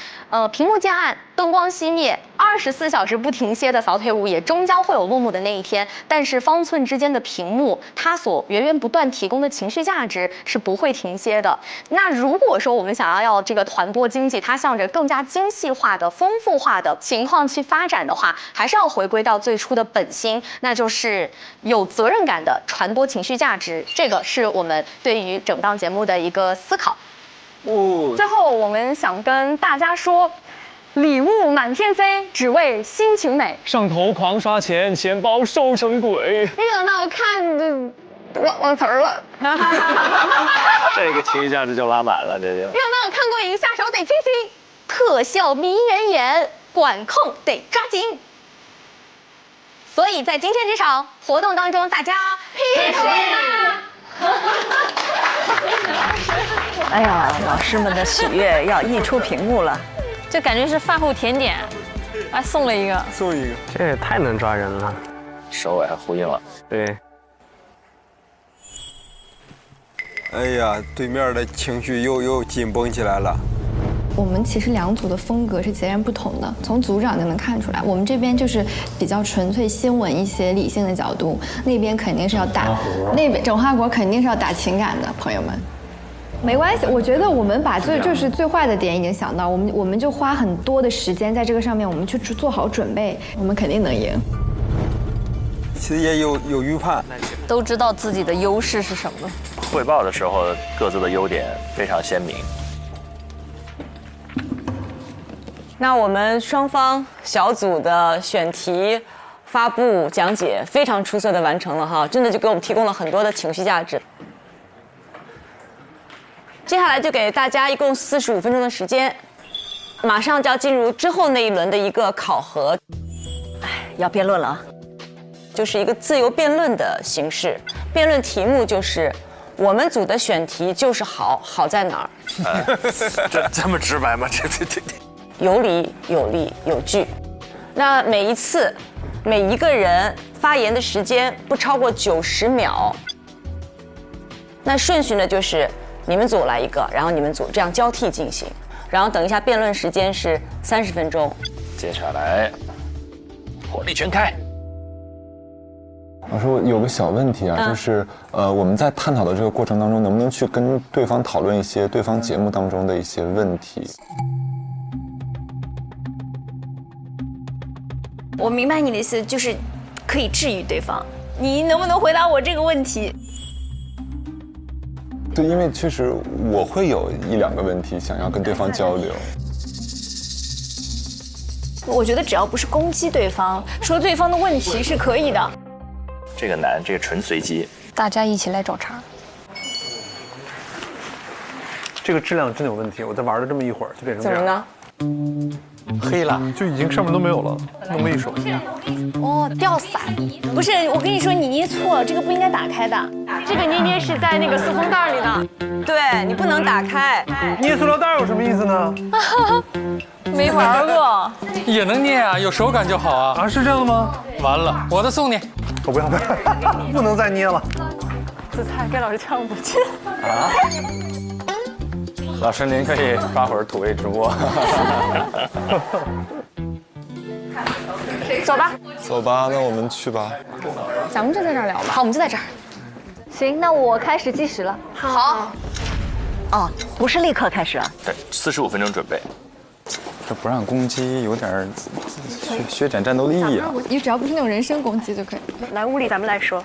屏幕渐暗，灯光熄灭，24小时不停歇的扫腿舞也终将会有落幕的那一天。但是方寸之间的屏幕，它所源源不断提供的情绪价值是不会停歇的。那如果说我们想要这个团播经济，它向着更加精细化的、丰富化的情况去发展的话，还是要回归到最初的本心，那就是有责任感的传播情绪价值。这个是我们对于整档节目的一个思考。最后，我们想跟大家说，礼物满天飞，只为心情美。上头狂刷钱，钱包瘦成鬼。没想到看的忘词儿了。这个情绪价值就拉满了，这就。没想到看过瘾，下手得轻轻，特效迷人眼，管控得抓紧。所以在今天这场活动当中，大家拼死！哎呀，老师们的喜悦要溢出屏幕了，这感觉是饭后甜点，还送了一个，这也太能抓人了，首尾还呼应了，对。哎呀，对面的情绪又紧绷起来了。我们其实两组的风格是截然不同的，从组长就能看出来。我们这边就是比较纯粹新闻一些理性的角度，那边肯定是要打，那边整花国肯定是要打情感的，朋友们。没关系，我觉得我们把就是最坏的点已经想到，我们就花很多的时间在这个上面，我们去做好准备，我们肯定能赢。其实也有预判，都知道自己的优势是什么。汇报的时候各自的优点非常鲜明。那我们双方小组的选题发布讲解非常出色的完成了哈，真的就给我们提供了很多的情绪价值。接下来就给大家一共45分钟的时间，马上就要进入之后那一轮的一个考核。要辩论了啊，就是一个自由辩论的形式。辩论题目就是我们组的选题就是好在哪儿？这么直白吗？这。有理有利有据。那每一次每一个人发言的时间不超过90秒。那顺序呢就是你们组来一个，然后你们组这样交替进行，然后等一下辩论时间是30分钟。接下来火力全开。老师，我有个小问题啊，就是我们在探讨的这个过程当中，能不能去跟对方讨论一些对方节目当中的一些问题？我明白你的意思，就是可以治愈对方。你能不能回答我这个问题？对，因为确实我会有1、2个问题想要跟对方交流。我觉得只要不是攻击对方，说对方的问题是可以的。这个难，这个纯随机。大家一起来找茬。这个质量真的有问题，我在玩了这么一会儿就变成这样。怎么呢？黑了，就已经上面都没有了，弄了一手。哦，掉色。不是，我跟你说，你捏错了，这个不应该打开的。这个捏是在那个塑封袋里的。对你不能打开。捏塑料袋有什么意思呢？没玩过。也能捏啊，有手感就好啊。啊，是这样的吗？完了，我的送你。我不要，不能再捏了。姿态跟老师呛不去。啊？老师，您可以刷会儿土味直播。走吧，走吧，那我们去吧。咱们就在这儿聊吧。好，我们就在这儿。行，那我开始计时了。好。哦，不是立刻开始啊？对，45分钟准备。这不让攻击，有点削减战斗力啊！你只要不是那种人身攻击就可以。来，屋里咱们来说。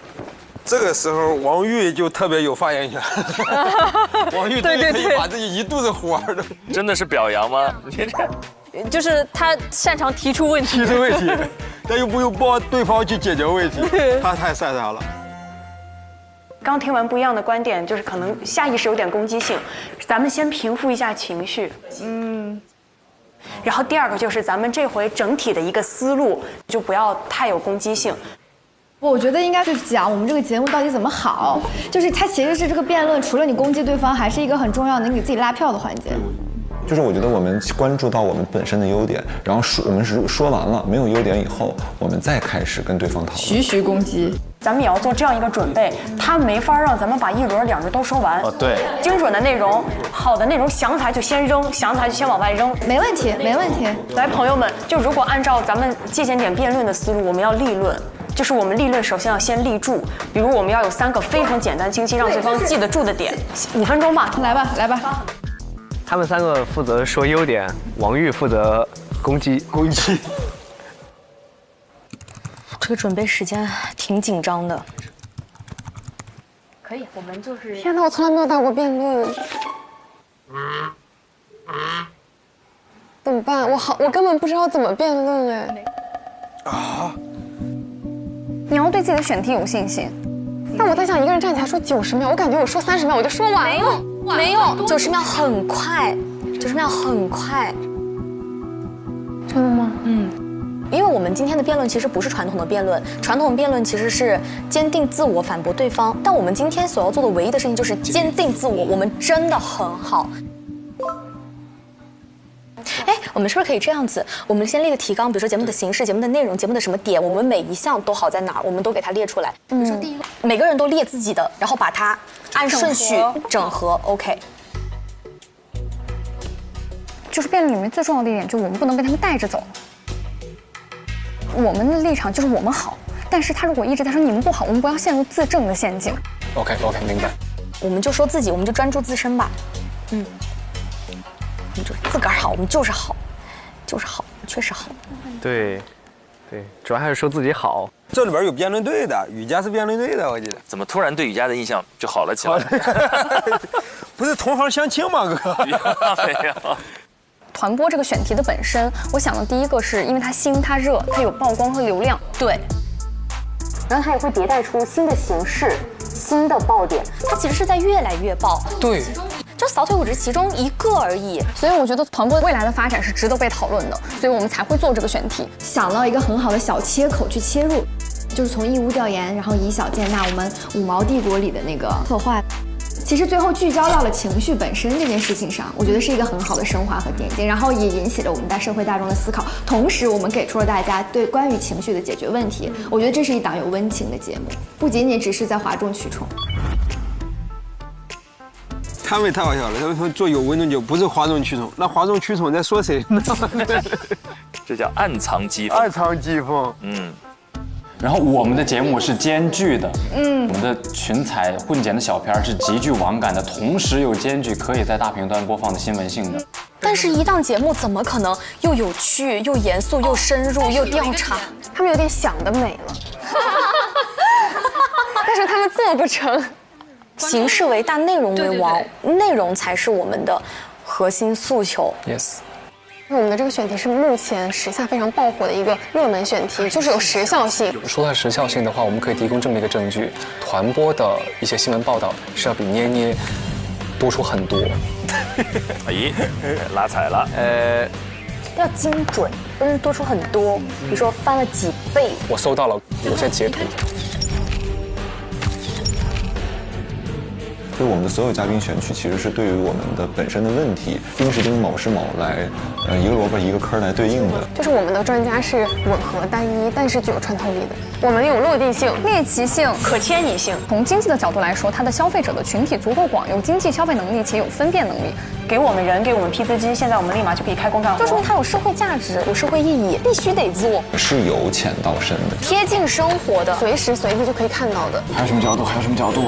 这个时候，王玉就特别有发言权。王玉可以把自己一肚子火的，真的是表扬吗？就是他擅长提出问题，提出问题，但又不用帮对方去解决问题，他太擅长了。刚听完不一样的观点，就是可能下意识有点攻击性，咱们先平复一下情绪。然后第二个就是咱们这回整体的一个思路，就不要太有攻击性。我觉得应该是讲我们这个节目到底怎么好，就是它其实是这个辩论，除了你攻击对方，还是一个很重要能给自己拉票的环节。就是我觉得我们关注到我们本身的优点，然后我们说完了没有优点以后，我们再开始跟对方讨论。徐攻击，咱们也要做这样一个准备，他没法让咱们把1轮、2轮都说完。哦，对，精准的内容，好的内容想起来就先扔，想起来就先往外扔。没问题，没问题。来，朋友们，就如果按照咱们界限点辩论的思路，我们要立论。就是我们立论首先要先立住，比如我们要有3个非常简单清晰，让对方记得住的点。5分钟吧，来吧，来吧。他们3个负责说优点，王玉负责攻击。这个准备时间挺紧张的。可以，我们就是。天哪，我从来没有打过辩论，怎么办？我根本不知道怎么辩论哎。啊！你要对自己的选题有信心。但我在想，一个人站起来说90秒，我感觉我说30秒我就说完了。没有，90秒很快，90秒很快。真的吗？因为我们今天的辩论其实不是传统的辩论，传统辩论其实是坚定自我反驳对方，但我们今天所要做的唯一的事情就是坚定自我，我们真的很好。哎，我们是不是可以这样子？我们先列个提纲，比如说节目的形式、节目的内容、节目的什么点，我们每一项都好在哪儿，我们都给它列出来。比如说第一个，每个人都列自己的，然后把它按顺序整合。OK。就是辩论里面最重要的一点，就是我们不能被他们带着走。我们的立场就是我们好，但是他如果一直在说你们不好，我们不要陷入自证的陷阱。OK， 明白。我们就说自己，我们就专注自身吧。我们就自个儿好，我们就是好，就是好，确实好。对，主要还是说自己好。这里边有辩论队的，雨佳是辩论队的，我记得。怎么突然对雨佳的印象就好了起来？不是同行相亲吗，哥？没有。团播这个选题的本身，我想的第一个是因为它新、它热、它有曝光和流量，对。然后它也会迭代出新的形式、新的爆点，它其实是在越来越爆。对。就扫腿舞只是其中一个而已，所以我觉得团播未来的发展是值得被讨论的，所以我们才会做这个选题，想到一个很好的小切口去切入，就是从义乌调研，然后以小见大，我们五毛帝国里的那个策划，其实最后聚焦到了情绪本身这件事情上，我觉得是一个很好的升华和点睛，然后也引起了我们在社会大众的思考，同时我们给出了大家对关于情绪的解决问题，我觉得这是一档有温情的节目，不仅仅只是在哗众取宠。他们太好笑了，他们说做有温度就不是哗众取宠，那哗众取宠在说谁呢？这叫暗藏讥讽。暗藏讥讽。然后我们的节目是兼具的，我们的群彩混剪的小片是极具网感的，同时又兼具可以在大屏端播放的新闻性的。但是，一档节目怎么可能又有趣、又严肃、又深入、又调查？他们有点想得美了，但是他们做不成。形式为大，内容为王，内容才是我们的核心诉求。 Yes。我们的这个选题是目前时下非常爆火的一个热门选题，就是有时效性。说到时效性的话，我们可以提供这么一个证据：团播的一些新闻报道是要比捏捏多出很多。咦，拉踩了。要精准，不是多出很多，比如说翻了几倍。我搜到了，我现在截图。所以我们的所有嘉宾选取其实是对于我们的本身的问题，丁是丁，卯是卯来，一个萝卜一个坑来对应的。就是我们的专家是吻合单一，但是具有穿透力的。我们有落地性、猎奇性、可迁移性。从经济的角度来说，它的消费者的群体足够广，有经济消费能力且有分辨能力。给我们人，给我们批资金，现在我们立马就可以开工干活。就说明它有社会价值，有社会意义，必须得做。是由浅到深的，贴近生活的，随时随地就可以看到的。还有什么角度？还有什么角度？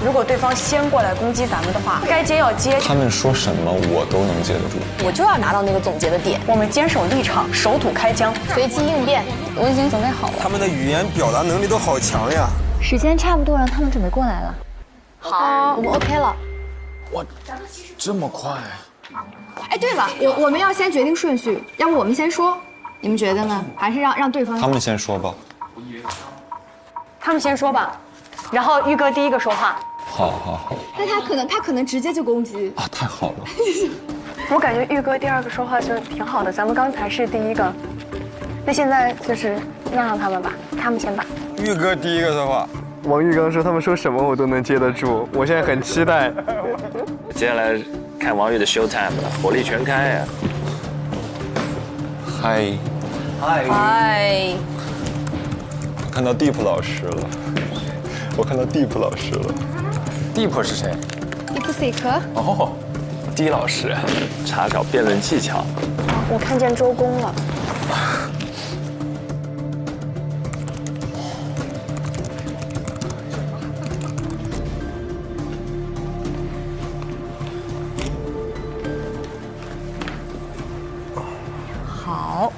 如果对方先过来攻击咱们的话，该接要接。他们说什么我都能接得住，我就要拿到那个总结的点。我们坚守立场，守土开疆，随机应变。我已经准备好了。他们的语言表达能力都好强呀。时间差不多，让他们准备过来了。好，我们 OK 了。哇，这么快？哎，对了，我们要先决定顺序，要不我们先说，你们觉得呢？还是让对方？他们先说吧。他们先说吧。然后玉哥第一个说话。好。那他可能直接就攻击啊！太好了。我感觉玉哥第二个说话就挺好的，咱们刚才是第一个，那现在就是让他们吧，他们先吧。玉哥第一个说话。王玉刚说他们说什么我都能接得住，我现在很期待。接下来看王玉的 show time 了，火力全开呀！嗨。我看到 Deep 老师了。Deep 是谁 ？Deep Seek。哦，D 老师，查找辩论技巧。我看见周公了。好。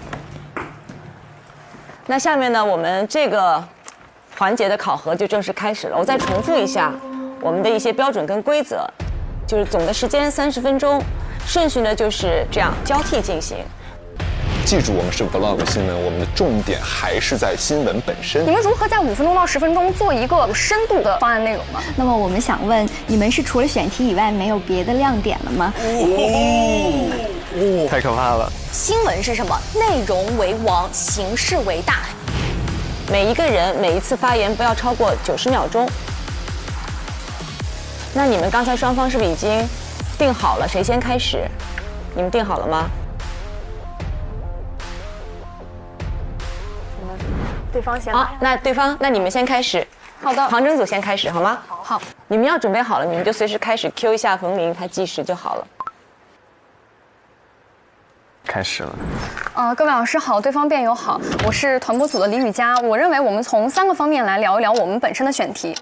那下面呢，我们这个环节的考核就正式开始了。我再重复一下我们的一些标准跟规则，就是总的时间30分钟，顺序呢就是这样交替进行。记住，我们是 vlog 新闻，我们的重点还是在新闻本身。你们如何在5分钟到10分钟做一个有深度的方案内容呢？那么我们想问，你们是除了选题以外没有别的亮点了吗？太可怕了！新闻是什么？内容为王，形式为大。每一个人每一次发言不要超过90秒钟。那你们刚才双方是不是已经定好了谁先开始？你们定好了吗？对方先来。好，那你们先开始。好的，旁征组先开始好吗？好。你们要准备好了，你们就随时开始 Q 一下冯林，他计时就好了。开始了。各位老师好，对方辩友好，我是团播组的李雨佳。我认为我们从3个方面来聊一聊我们本身的选题。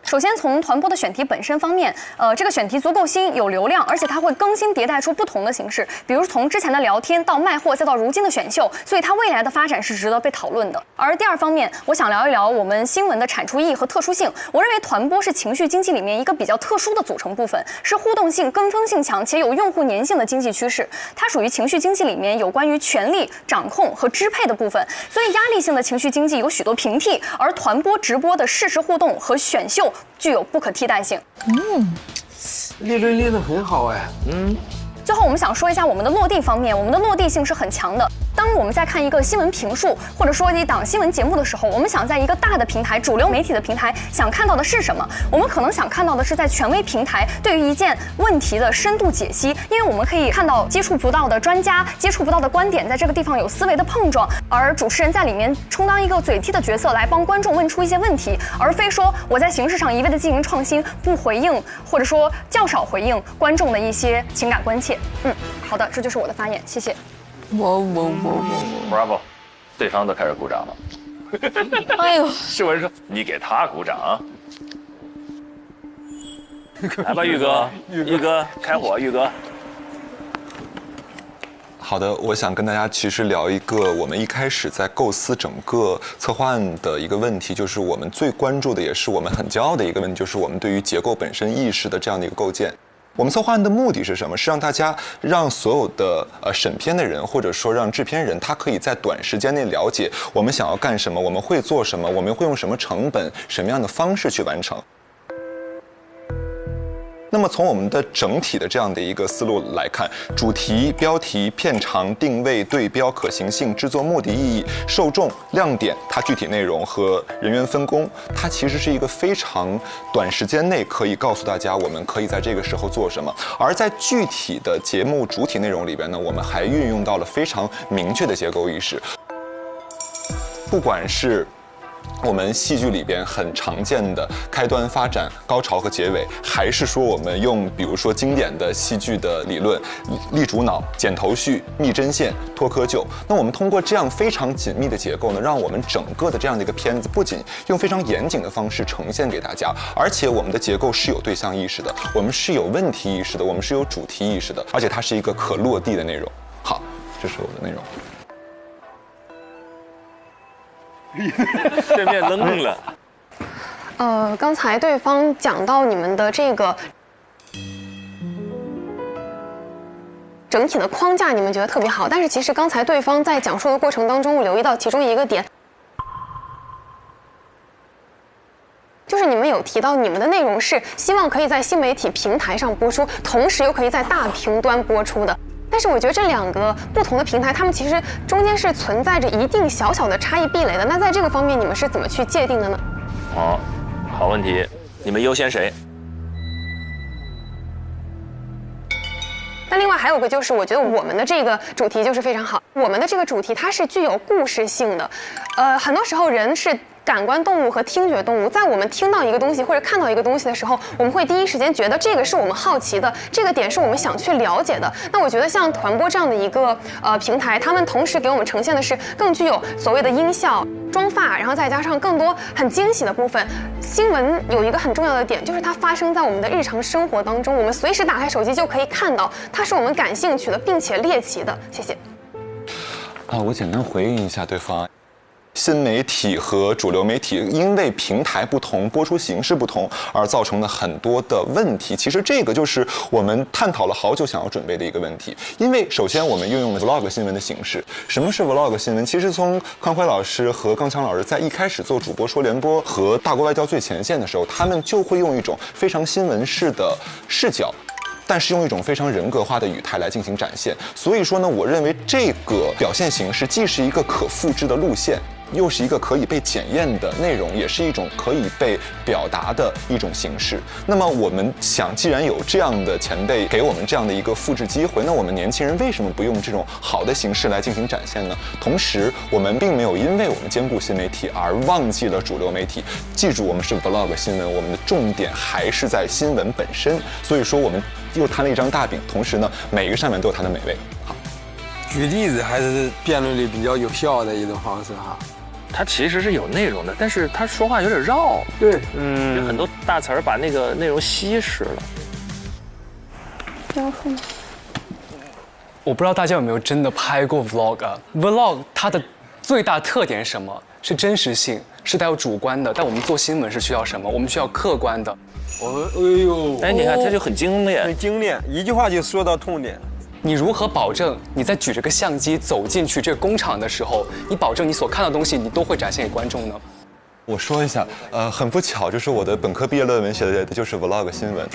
首先从团播的选题本身方面，这个选题足够新，有流量，而且它会更新迭代出不同的形式，比如从之前的聊天到卖货，再到如今的选秀，所以它未来的发展是值得被讨论的。而第二方面，我想聊一聊我们新闻的产出意义和特殊性。我认为团播是情绪经济里面一个比较特殊的组成部分，是互动性、跟风性强且有用户粘性的经济趋势。它属于情绪经济里面有关于权力、掌控和支配的部分，所以压力性的情绪经济有许多平替，而团播直播的实时互动和选秀具有不可替代性。列队列得很好哎。最后我们想说一下我们的落地方面，我们的落地性是很强的。当我们在看一个新闻评述或者说一档新闻节目的时候，我们想在一个大的平台、主流媒体的平台想看到的是什么？我们可能想看到的是在权威平台对于一件问题的深度解析，因为我们可以看到接触不到的专家、接触不到的观点，在这个地方有思维的碰撞，而主持人在里面充当一个嘴替的角色，来帮观众问出一些问题，而非说我在形式上一味的进行创新，不回应或者说较少回应观众的一些情感关切。好的，这就是我的发言，谢谢。Bravo， 对方都开始鼓掌了。哎呦，世文说：“你给他鼓掌。”来吧，玉哥，玉哥开火，玉哥。好的，我想跟大家其实聊一个我们一开始在构思整个策划案的一个问题，就是我们最关注的，也是我们很骄傲的一个问题，就是我们对于结构本身意识的这样的一个构建。我们策划案的目的是什么？是让大家让所有的审片的人，或者说让制片人，他可以在短时间内了解我们想要干什么，我们会做什么，我们会用什么成本、什么样的方式去完成。那么从我们的整体的这样的一个思路来看，主题、标题、片长、定位、对标、可行性、制作目的、意义、受众、亮点，它具体内容和人员分工，它其实是一个非常短时间内可以告诉大家我们可以在这个时候做什么。而在具体的节目主体内容里边呢，我们还运用到了非常明确的结构意识，不管是我们戏剧里边很常见的开端、发展、高潮和结尾，还是说我们用比如说经典的戏剧的理论，立主脑、剪头绪、密针线、脱窠臼，那我们通过这样非常紧密的结构呢，让我们整个的这样的一个片子不仅用非常严谨的方式呈现给大家，而且我们的结构是有对象意识的，我们是有问题意识的，我们是有主题意识的，而且它是一个可落地的内容。好，这是我的内容。对面愣了。刚才对方讲到你们的这个整体的框架，你们觉得特别好，但是其实刚才对方在讲述的过程当中，我留意到其中一个点，就是你们有提到你们的内容是希望可以在新媒体平台上播出，同时又可以在大屏端播出的。但是我觉得这两个不同的平台，它们其实中间是存在着一定小小的差异壁垒的。那在这个方面，你们是怎么去界定的呢？好问题，你们优先谁？那另外还有个就是，我觉得我们的这个主题就是非常好。我们的这个主题它是具有故事性的，很多时候人是感官动物和听觉动物，在我们听到一个东西或者看到一个东西的时候，我们会第一时间觉得这个是我们好奇的，这个点是我们想去了解的。那我觉得像团播这样的一个平台，他们同时给我们呈现的是更具有所谓的音效、妆发，然后再加上更多很惊喜的部分。新闻有一个很重要的点，就是它发生在我们的日常生活当中，我们随时打开手机就可以看到，它是我们感兴趣的，并且猎奇的。谢谢。我简单回应一下对方。新媒体和主流媒体因为平台不同、播出形式不同而造成的很多的问题，其实这个就是我们探讨了好久想要准备的一个问题。因为首先我们运用了 vlog 新闻的形式。什么是 vlog 新闻？其实从康辉老师和刚强老师在一开始做主播说联播和大国外交最前线的时候，他们就会用一种非常新闻式的视角，但是用一种非常人格化的语态来进行展现。所以说呢，我认为这个表现形式既是一个可复制的路线，又是一个可以被检验的内容，也是一种可以被表达的一种形式。那么我们想，既然有这样的前辈给我们这样的一个复制机会，那我们年轻人为什么不用这种好的形式来进行展现呢？同时，我们并没有因为我们兼顾新媒体而忘记了主流媒体。记住，我们是 vlog 新闻，我们的重点还是在新闻本身。所以说，我们又摊了一张大饼，同时呢，每一个上面都有它的美味。好，举例子还是辩论里比较有效的一种方式哈。他其实是有内容的，但是他说话有点绕。对，有很多大词儿把那个内容稀释了。我不知道大家有没有真的拍过 vlog。vlog 它的最大特点是什么？是真实性，是带有主观的。但我们做新闻是需要什么？我们需要客观的。你看他就很精炼，很精炼，一句话就说到痛点。你如何保证你在举着个相机走进去这个工厂的时候，你保证你所看到的东西你都会展现给观众呢？我说一下，很不巧，就是我的本科毕业论文写的就是 vlog 新闻。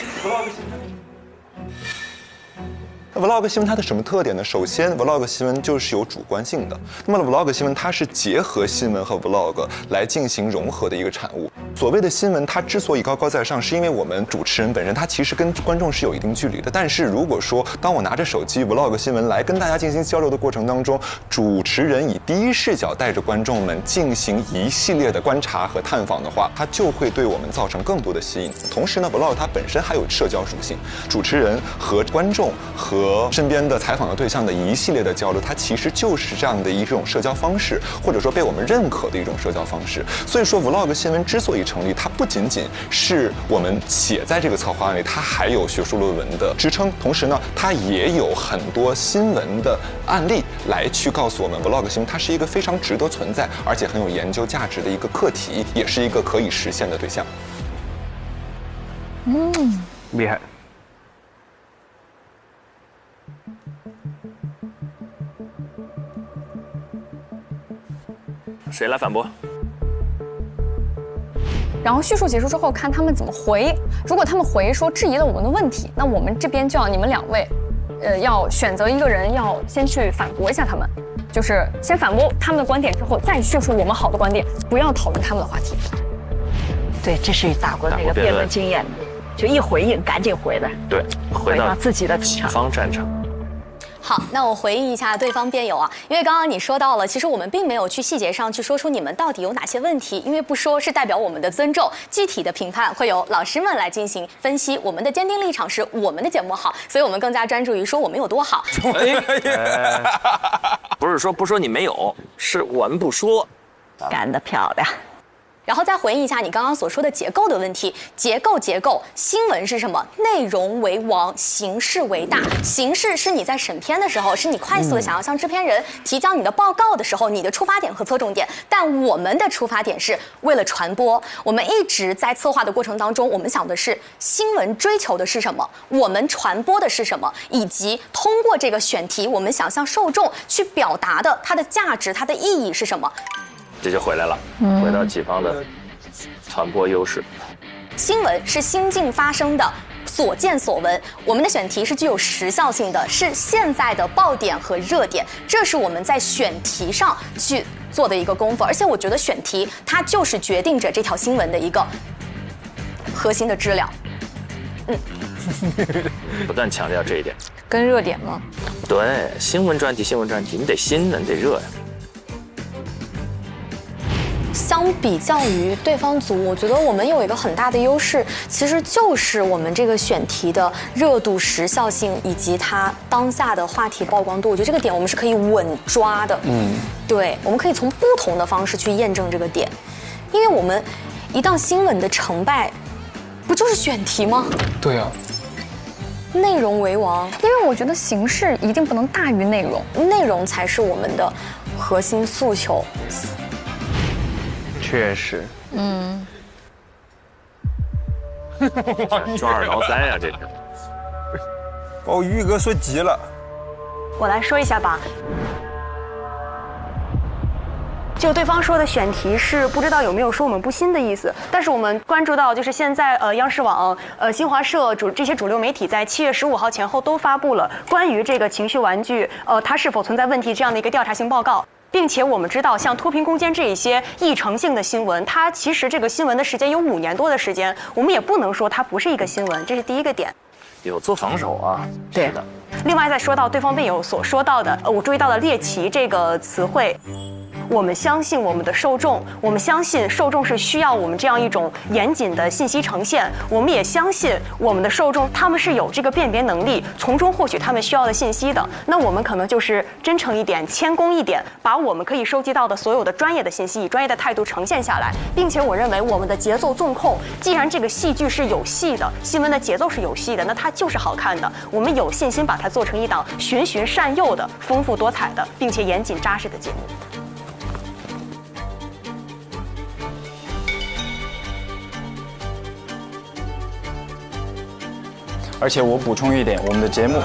vlog 新闻它的什么特点呢？首先 ，vlog 新闻就是有主观性的。那么 vlog 新闻它是结合新闻和 vlog 来进行融合的一个产物。所谓的新闻，它之所以高高在上，是因为我们主持人本身他其实跟观众是有一定距离的。但是如果说当我拿着手机 vlog 新闻来跟大家进行交流的过程当中，主持人以第一视角带着观众们进行一系列的观察和探访的话，它就会对我们造成更多的吸引。同时呢 ，vlog 它本身还有社交属性，主持人和观众和身边的采访的对象的一系列的交流，它其实就是这样的一种社交方式，或者说被我们认可的一种社交方式。所以说 vlog 新闻之所以成立，它不仅仅是我们写在这个策划案里，它还有学术论文的支撑，同时呢，它也有很多新闻的案例来去告诉我们 vlog 新闻它是一个非常值得存在，而且很有研究价值的一个课题，也是一个可以实现的对象。厉害。谁来反驳？然后叙述结束之后，看他们怎么回。如果他们回说质疑了我们的问题，那我们这边就要你们2位，要选择一个人，要先去反驳一下他们，就是先反驳他们的观点之后，再叙述我们好的观点，不要讨论他们的话题。对，这是打过那个辩论经验的，就一回应赶紧回来。对，回到自己的己方战场。好，那我回应一下对方辩友啊，因为刚刚你说到了，其实我们并没有去细节上去说出你们到底有哪些问题，因为不说是代表我们的尊重，具体的评判会由老师们来进行分析。我们的坚定立场是我们的节目好，所以我们更加专注于说我们有多好。不是说不说你没有，是我们不说。干得漂亮。然后再回应一下你刚刚所说的结构的问题。结构，新闻是什么？内容为王，形式为大。形式是你在审片的时候，是你快速的想要向制片人提交你的报告的时候，你的出发点和侧重点。但我们的出发点是为了传播。我们一直在策划的过程当中，我们想的是新闻追求的是什么，我们传播的是什么，以及通过这个选题，我们想向受众去表达的它的价值、它的意义是什么。这就回来了，回到己方的传播优势。新闻是心境发生的所见所闻，我们的选题是具有时效性的，是现在的爆点和热点，这是我们在选题上去做的一个功夫。而且我觉得选题它就是决定着这条新闻的一个核心的质量。不断强调这一点。跟热点吗？对，新闻专题，你得新的，你得热呀。相比较于对方组，我觉得我们有一个很大的优势，其实就是我们这个选题的热度、时效性以及它当下的话题曝光度。我觉得这个点我们是可以稳抓的。对，我们可以从不同的方式去验证这个点，因为我们一档新闻的成败，不就是选题吗？对啊。内容为王，因为我觉得形式一定不能大于内容，内容才是我们的核心诉求。确实，抓耳挠腮呀，这是。把我玉哥说急了。我来说一下吧。就对方说的选题是不知道有没有说我们不新的意思，但是我们关注到就是现在央视网、新华社这些主流媒体在7月15号前后都发布了关于这个情绪玩具它是否存在问题这样的一个调查性报告。并且我们知道，像脱贫攻坚这一些议程性的新闻，它其实这个新闻的时间有5年多的时间，我们也不能说它不是一个新闻，这是第一个点。有做防守啊，对的。另外再说到对方辩友所说到的，我注意到了猎奇这个词汇。我们相信我们的受众，我们相信受众是需要我们这样一种严谨的信息呈现，我们也相信我们的受众他们是有这个辨别能力，从中获取他们需要的信息的。那我们可能就是真诚一点，谦恭一点，把我们可以收集到的所有的专业的信息以专业的态度呈现下来，并且我认为我们的节奏纵控，既然这个戏剧是有戏的，新闻的节奏是有戏的，那它就是好看的。我们有信心把它做成一档循循善诱的、丰富多彩的，并且严谨扎实的节目。而且我补充一点，我们的节目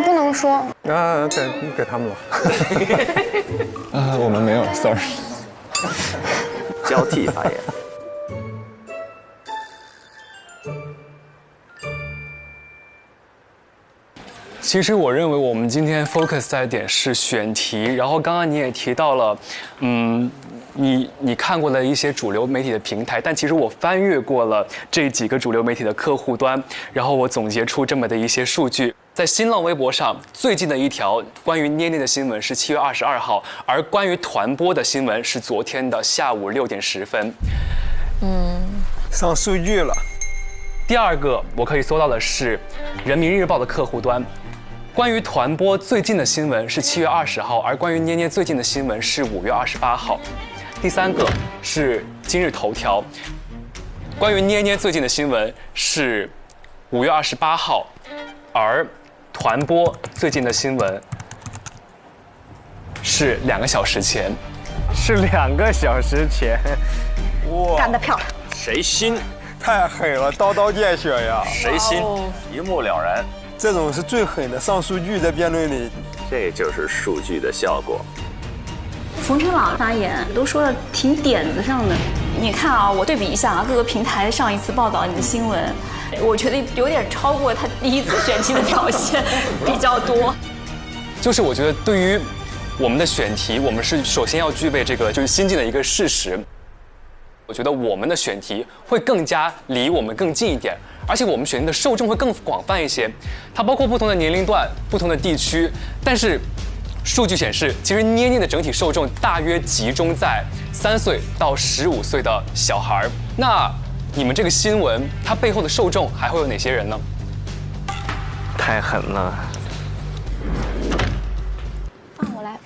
不能说。给他们了。我们没有 ，sorry。交替发言。其实我认为我们今天 focus 在的点是选题，然后刚刚你也提到了，你看过的一些主流媒体的平台，但其实我翻阅过了这几个主流媒体的客户端，然后我总结出这么的一些数据。在新浪微博上，最近的一条关于捏捏的新闻是7月22号，而关于团播的新闻是昨天的下午6点10分。上数据了。第二个我可以搜到的是人民日报的客户端，关于团播最近的新闻是7月20号，而关于捏捏最近的新闻是5月28号。第三个是今日头条，关于捏捏最近的新闻是5月28号，而团播最近的新闻是2个小时前。是2个小时前。哇，干得漂亮！谁新？太狠了，刀刀见血呀！谁新？一目了然。这种是最狠的，上数据在辩论里。这就是数据的效果。冯程朗发言都说的挺点子上的。你看啊，我对比一下啊，各个平台上一次报道你的新闻，我觉得有点超过他第一次选题的表现比较多。就是我觉得对于我们的选题，我们是首先要具备这个就是新进的一个事实。我觉得我们的选题会更加离我们更近一点，而且我们选题的受众会更广泛一些，它包括不同的年龄段、不同的地区。但是数据显示，其实捏捏的整体受众大约集中在3岁到15岁的小孩。那你们这个新闻，它背后的受众还会有哪些人呢？太狠了。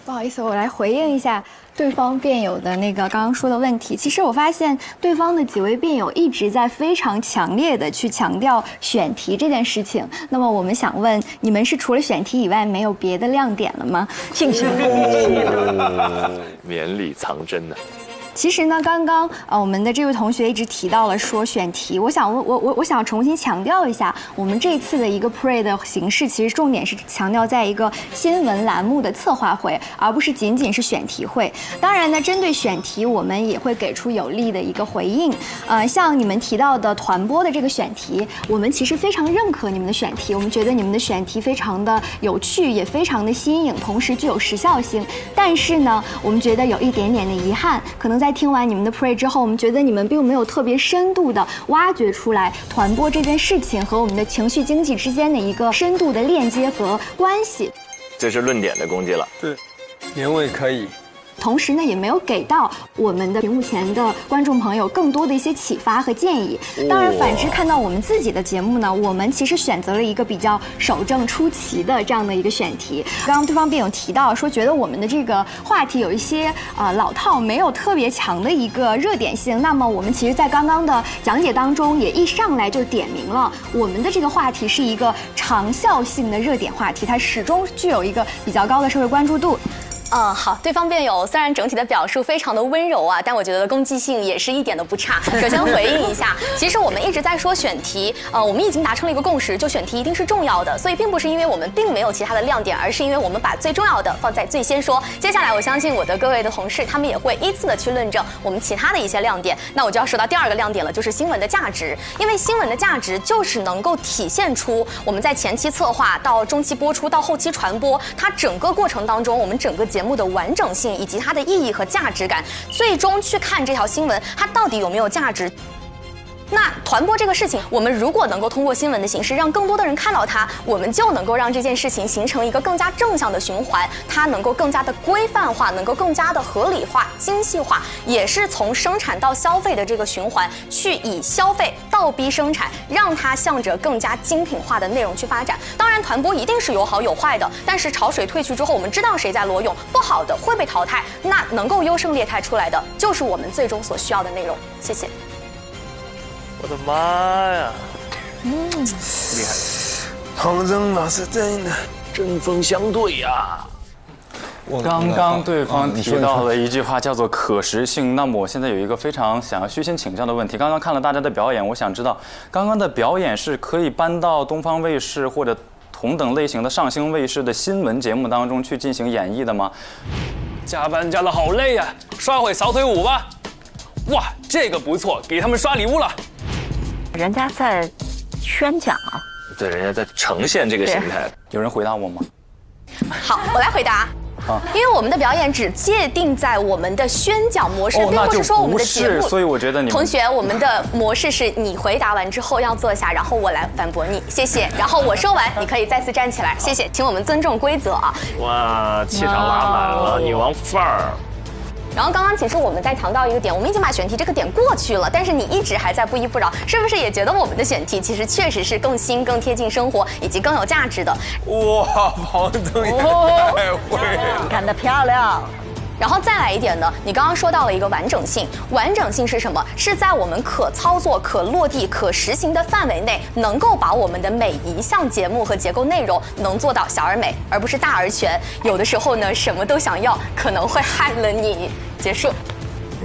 不好意思，我来回应一下对方辩友的那个刚刚说的问题。其实我发现对方的几位辩友一直在非常强烈的去强调选题这件事情。那么我们想问，你们是除了选题以外没有别的亮点了吗？进行攻击。绵里藏针呢。其实呢，刚刚我们的这位同学一直提到了说选题，我想重新强调一下，我们这次的一个 pre 的形式，其实重点是强调在一个新闻栏目的策划会，而不是仅仅是选题会。当然呢，针对选题，我们也会给出有力的一个回应。像你们提到的团播的这个选题，我们其实非常认可你们的选题，我们觉得你们的选题非常的有趣，也非常的新颖，同时具有时效性。但是呢，我们觉得有一点点的遗憾，可能在听完你们的 pre 之后，我们觉得你们并没有特别深度的挖掘出来团播这件事情和我们的情绪经济之间的一个深度的链接和关系。这是论点的攻击了。对，评委可以。同时呢，也没有给到我们的屏幕前的观众朋友更多的一些启发和建议。当然，反之看到我们自己的节目呢，我们其实选择了一个比较守正出奇的这样的一个选题。刚刚对方辩友提到说，觉得我们的这个话题有一些老套，没有特别强的一个热点性。那么我们其实，在刚刚的讲解当中，也一上来就点明了我们的这个话题是一个长效性的热点话题，它始终具有一个比较高的社会关注度。好，对方辩友虽然整体的表述非常的温柔啊，但我觉得攻击性也是一点都不差。首先回应一下，其实我们一直在说选题，我们已经达成了一个共识，就选题一定是重要的，所以并不是因为我们并没有其他的亮点，而是因为我们把最重要的放在最先说。接下来我相信我的各位的同事，他们也会依次的去论证我们其他的一些亮点。那我就要说到第二个亮点了，就是新闻的价值，因为新闻的价值就是能够体现出我们在前期策划到中期播出到后期传播，它整个过程当中我们整个节目的完整性以及它的意义和价值感，最终去看这条新闻它到底有没有价值。那团播这个事情，我们如果能够通过新闻的形式让更多的人看到它，我们就能够让这件事情形成一个更加正向的循环，它能够更加的规范化，能够更加的合理化、精细化，也是从生产到消费的这个循环，去以消费倒逼生产，让它向着更加精品化的内容去发展。当然，团播一定是有好有坏的，但是潮水退去之后，我们知道谁在裸泳，不好的会被淘汰，那能够优胜劣汰出来的，就是我们最终所需要的内容。谢谢。我的妈呀！厉害！唐征老师真的针锋相对呀。刚刚对方提到了一句话叫做可食性，那么我现在有一个非常想要虚心请教的问题。刚刚看了大家的表演，我想知道刚刚的表演是可以搬到东方卫视或者同等类型的上星卫视的新闻节目当中去进行演绎的吗？加班加得好累呀，刷会扫腿舞吧。哇，这个不错，给他们刷礼物了。人家在宣讲啊，对，人家在呈现这个形态。有人回答我吗？好，我来回答。因为我们的表演只界定在我们的宣讲模式，并不是说我们的节目。所以我觉得你们同学，我们的模式是你回答完之后要坐下，然后我来反驳你，谢谢。然后我说完，你可以再次站起来，谢谢，请我们尊重规则啊。哇，气场拉满了，女王范儿。然后刚刚其实我们在强调一个点，我们已经把选题这个点过去了，但是你一直还在不依不饶，是不是也觉得我们的选题其实确实是更新、更贴近生活以及更有价值的？哇，庞总也太会了，干得漂亮！然后再来一点呢，你刚刚说到了一个完整性，完整性是什么？是在我们可操作、可落地、可实行的范围内，能够把我们的每一项节目和结构内容能做到小而美，而不是大而全。有的时候呢，什么都想要，可能会害了你。结束。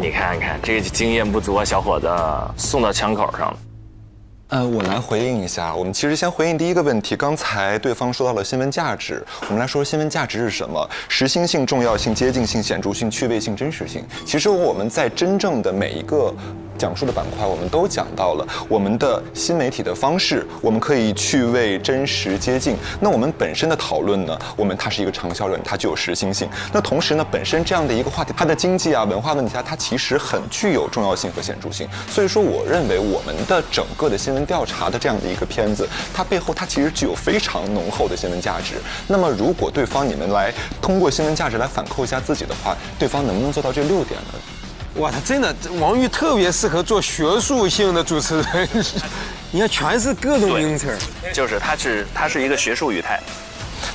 你看看这个经验不足啊，小伙子，送到枪口上了。我来回应一下。我们其实先回应第一个问题。刚才对方说到了新闻价值，我们来说新闻价值是什么？实心性、重要性、接近性、显著性、趣味性、真实性。其实我们在真正的每一个讲述的板块，我们都讲到了我们的新媒体的方式，我们可以趣味、真实、接近。那我们本身的讨论呢，它是一个长效论，它具有实心性。那同时呢，本身这样的一个话题，它的经济啊、文化问题啊，它其实很具有重要性和显著性。所以说，我认为我们的整个的新闻调查的这样的一个片子，它背后它其实具有非常浓厚的新闻价值。那么，如果对方你们来通过新闻价值来反扣一下自己的话，对方能不能做到这6点呢？哇，他真的，王玉特别适合做学术性的主持人，你看全是各种名词，就是他是一个学术语态。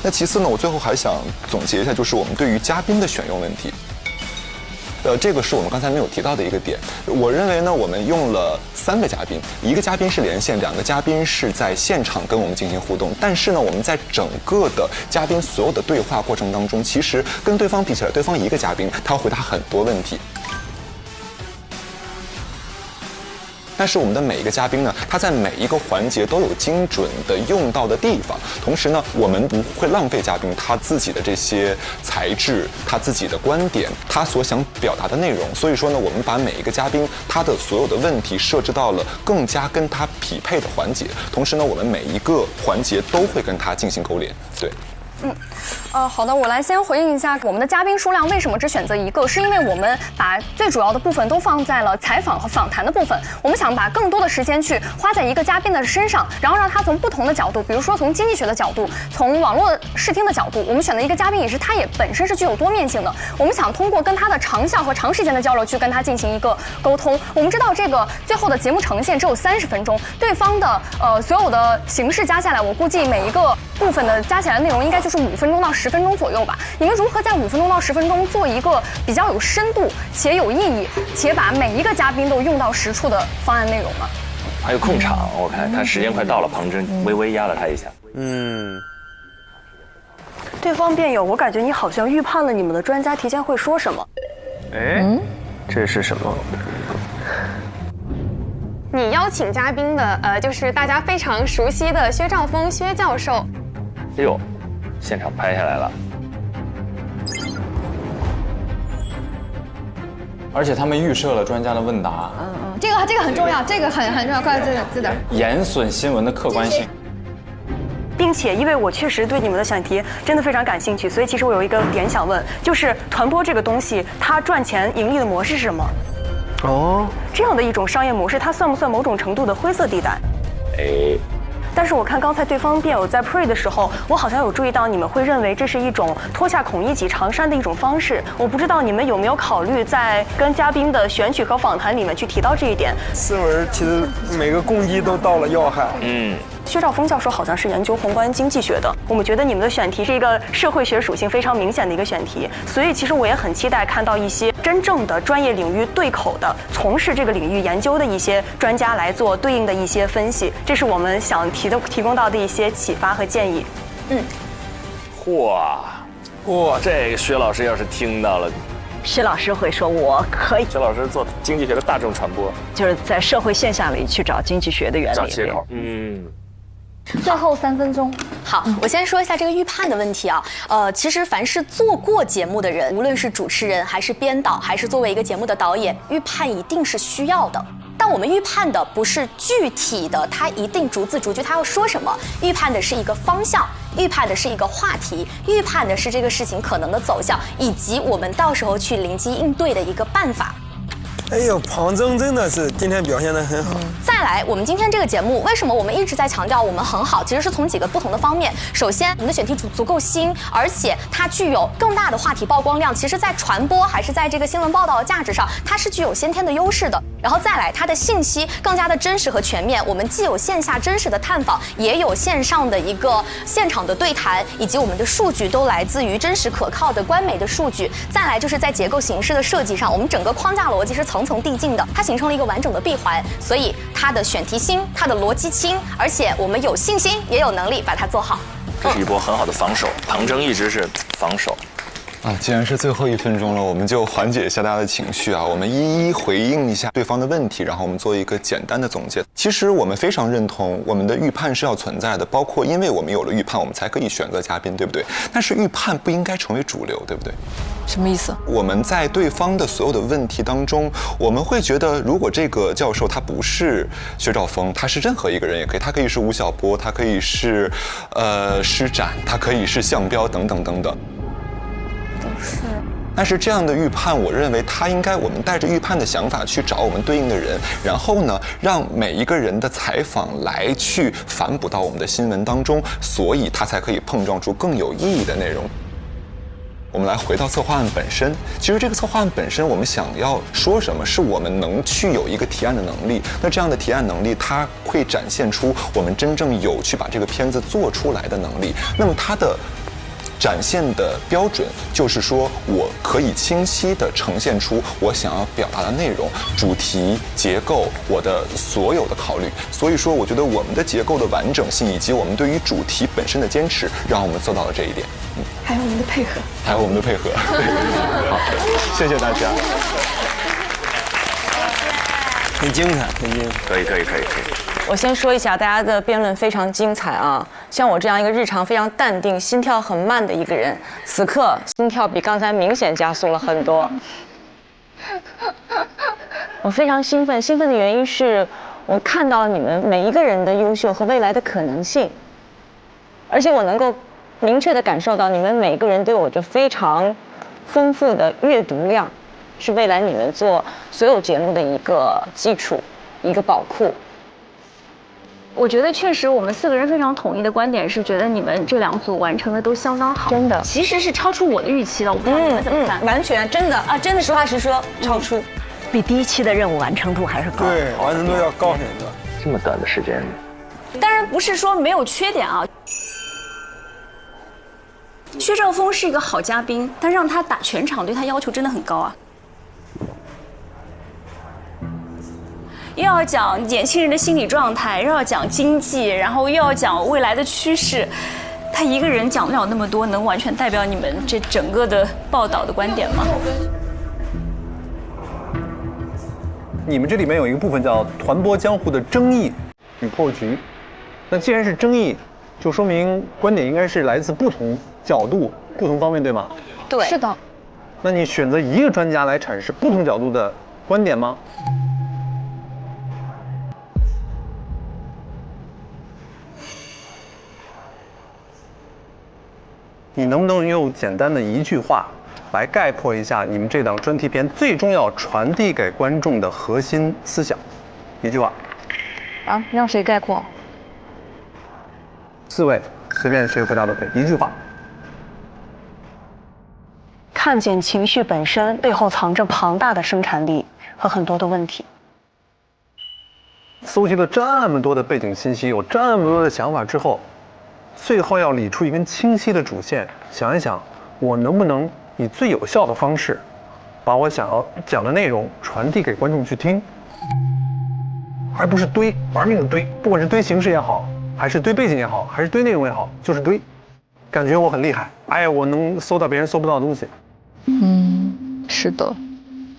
那其次呢，我最后还想总结一下，就是我们对于嘉宾的选用问题。这个是我们刚才没有提到的一个点。我认为呢，我们用了3个嘉宾，一个嘉宾是连线，2个嘉宾是在现场跟我们进行互动。但是呢，我们在整个的嘉宾所有的对话过程当中，其实跟对方比起来，对方一个嘉宾他要回答很多问题。但是我们的每一个嘉宾呢，他在每一个环节都有精准的用到的地方。同时呢，我们不会浪费嘉宾他自己的这些才智、他自己的观点、他所想表达的内容。所以说呢，我们把每一个嘉宾他的所有的问题设置到了更加跟他匹配的环节。同时呢，我们每一个环节都会跟他进行勾连。对。好的，我来先回应一下我们的嘉宾数量为什么只选择1个，是因为我们把最主要的部分都放在了采访和访谈的部分，我们想把更多的时间去花在一个嘉宾的身上，然后让他从不同的角度，比如说从经济学的角度，从网络视听的角度，我们选的一个嘉宾也是他也本身是具有多面性的，我们想通过跟他的长效和长时间的交流去跟他进行一个沟通。我们知道这个最后的节目呈现只有30分钟，对方的所有的形式加下来，我估计每一个部分的加起来的内容应该就是5分钟到10分钟左右吧。你们如何在5分钟到10分钟做一个比较有深度且有意义，且把每一个嘉宾都用到实处的方案内容呢？还有控场，我看他时间快到了，庞真微微压了他一下。对方辩友，我感觉你好像预判了你们的专家提前会说什么。这是什么？你邀请嘉宾的就是大家非常熟悉的薛兆丰薛教授。哎呦，现场拍下来了。而且他们预设了专家的问答。这个很重要，这个很重要，快这点。严损新闻的客观性。并且，因为我确实对你们的选题真的非常感兴趣，所以其实我有一个点想问，就是传播这个东西，它赚钱盈利的模式是什么？这样的一种商业模式，它算不算某种程度的灰色地带？但是我看刚才对方辩友在 pre 的时候，我好像有注意到你们会认为这是一种脱下孔乙己长衫的一种方式。我不知道你们有没有考虑在跟嘉宾的选取和访谈里面去提到这一点。思文其实每个攻击都到了要害。薛兆丰教授好像是研究宏观经济学的，我们觉得你们的选题是一个社会学属性非常明显的一个选题，所以其实我也很期待看到一些真正的专业领域对口的、从事这个领域研究的一些专家来做对应的一些分析，这是我们想提供到的一些启发和建议。哇，这个薛老师要是听到了。薛老师会说：“我可以。”薛老师做经济学的大众传播，就是在社会现象里去找经济学的原理，找切口。最后3分钟。好，我先说一下这个预判的问题啊。其实凡是做过节目的人，无论是主持人还是编导，还是作为一个节目的导演，预判一定是需要的。但我们预判的不是具体的，它一定逐字逐句它要说什么，预判的是一个方向，预判的是一个话题，预判的是这个事情可能的走向，以及我们到时候去临机应对的一个办法。哎呦，庞征真的是今天表现得很好。再来，我们今天这个节目，为什么我们一直在强调我们很好？其实是从几个不同的方面。首先，我们的选题足够新，而且它具有更大的话题曝光量。其实，在传播还是在这个新闻报道的价值上，它是具有先天的优势的。然后再来，它的信息更加的真实和全面。我们既有线下真实的探访，也有线上的一个现场的对谈，以及我们的数据都来自于真实可靠的官媒的数据。再来就是在结构形式的设计上，我们整个框架逻辑是层层递进的，它形成了一个完整的闭环，所以它的选题新，它的逻辑轻，而且我们有信心也有能力把它做好。这是一波很好的防守，庞征一直是防守。既然是最后1分钟了，我们就缓解一下大家的情绪啊，我们一一回应一下对方的问题，然后我们做一个简单的总结。其实我们非常认同我们的预判是要存在的，包括因为我们有了预判，我们才可以选择嘉宾，对不对？但是预判不应该成为主流，对不对？什么意思？我们在对方的所有的问题当中，我们会觉得，如果这个教授他不是薛兆丰，他是任何一个人也可以，他可以是吴晓波，他可以是施展，他可以是项彪等等等等。是。但是这样的预判，我认为他应该我们带着预判的想法去找我们对应的人，然后呢，让每一个人的采访来去反哺到我们的新闻当中，所以他才可以碰撞出更有意义的内容。我们来回到策划案本身，其实这个策划案本身，我们想要说什么，是我们能去有一个提案的能力。那这样的提案能力，它会展现出我们真正有去把这个片子做出来的能力。那么它的展现的标准就是说，我可以清晰地呈现出我想要表达的内容、主题、结构，我的所有的考虑。所以说，我觉得我们的结构的完整性以及我们对于主题本身的坚持，让我们做到了这一点。还有我们的配合，还有我们的配合。好，谢谢大家。很精彩，很精彩。可以。我先说一下，大家的辩论非常精彩啊！像我这样一个日常非常淡定、心跳很慢的一个人，此刻心跳比刚才明显加速了很多。我非常兴奋，兴奋的原因是我看到你们每一个人的优秀和未来的可能性，而且我能够明确地感受到你们每个人都有着非常丰富的阅读量，是未来你们做所有节目的一个基础、一个宝库。我觉得确实，我们4个人非常统一的观点是，觉得你们这2组完成的都相当好，真的，其实是超出我的预期的。我不知道你们怎么看？完全真的啊，真的实话实说，超出，比第1期的任务完成度还是高。对，完成度要高很多。这么短的时间，当然不是说没有缺点啊。薛兆丰是一个好嘉宾，但让他打全场，对他要求真的很高啊。又要讲年轻人的心理状态，又要讲经济，然后又要讲未来的趋势，他一个人讲不了那么多，能完全代表你们这整个的报道的观点吗？你们这里面有一个部分叫传播江湖的争议与破局，那既然是争议，就说明观点应该是来自不同角度、不同方面，对吗？对，是的。那你选择一个专家来阐释不同角度的观点吗？你能不能用简单的一句话来概括一下你们这档专题片最终要传递给观众的核心思想？一句话。啊，让谁概括？4位，随便谁回答都可以。一句话。看见情绪本身背后藏着庞大的生产力和很多的问题。搜集了这么多的背景信息，有这么多的想法之后，最后要理出一根清晰的主线，想一想，我能不能以最有效的方式，把我想要讲的内容传递给观众去听，而不是堆，玩命的堆，不管是堆形式也好，还是堆背景也好，还是堆内容也好，就是堆，感觉我很厉害，哎呀，我能搜到别人搜不到的东西。是的，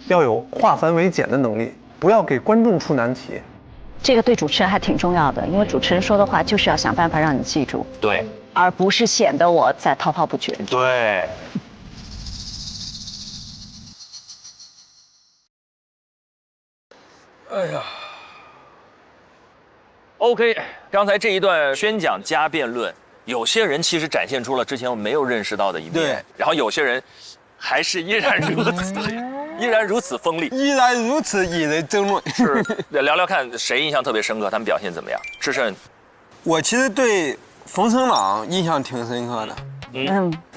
要有化繁为简的能力，不要给观众出难题。这个对主持人还挺重要的，因为主持人说的话就是要想办法让你记住，对，而不是显得我在滔滔不绝。对。哎呀。OK， 刚才这一段宣讲加辩论，有些人其实展现出了之前我没有认识到的一面，对，然后有些人还是依然如此，依然如此锋利，依然如此引人争论。是，聊聊看谁印象特别深刻，他们表现怎么样？志胜，我其实对冯成朗印象挺深刻的。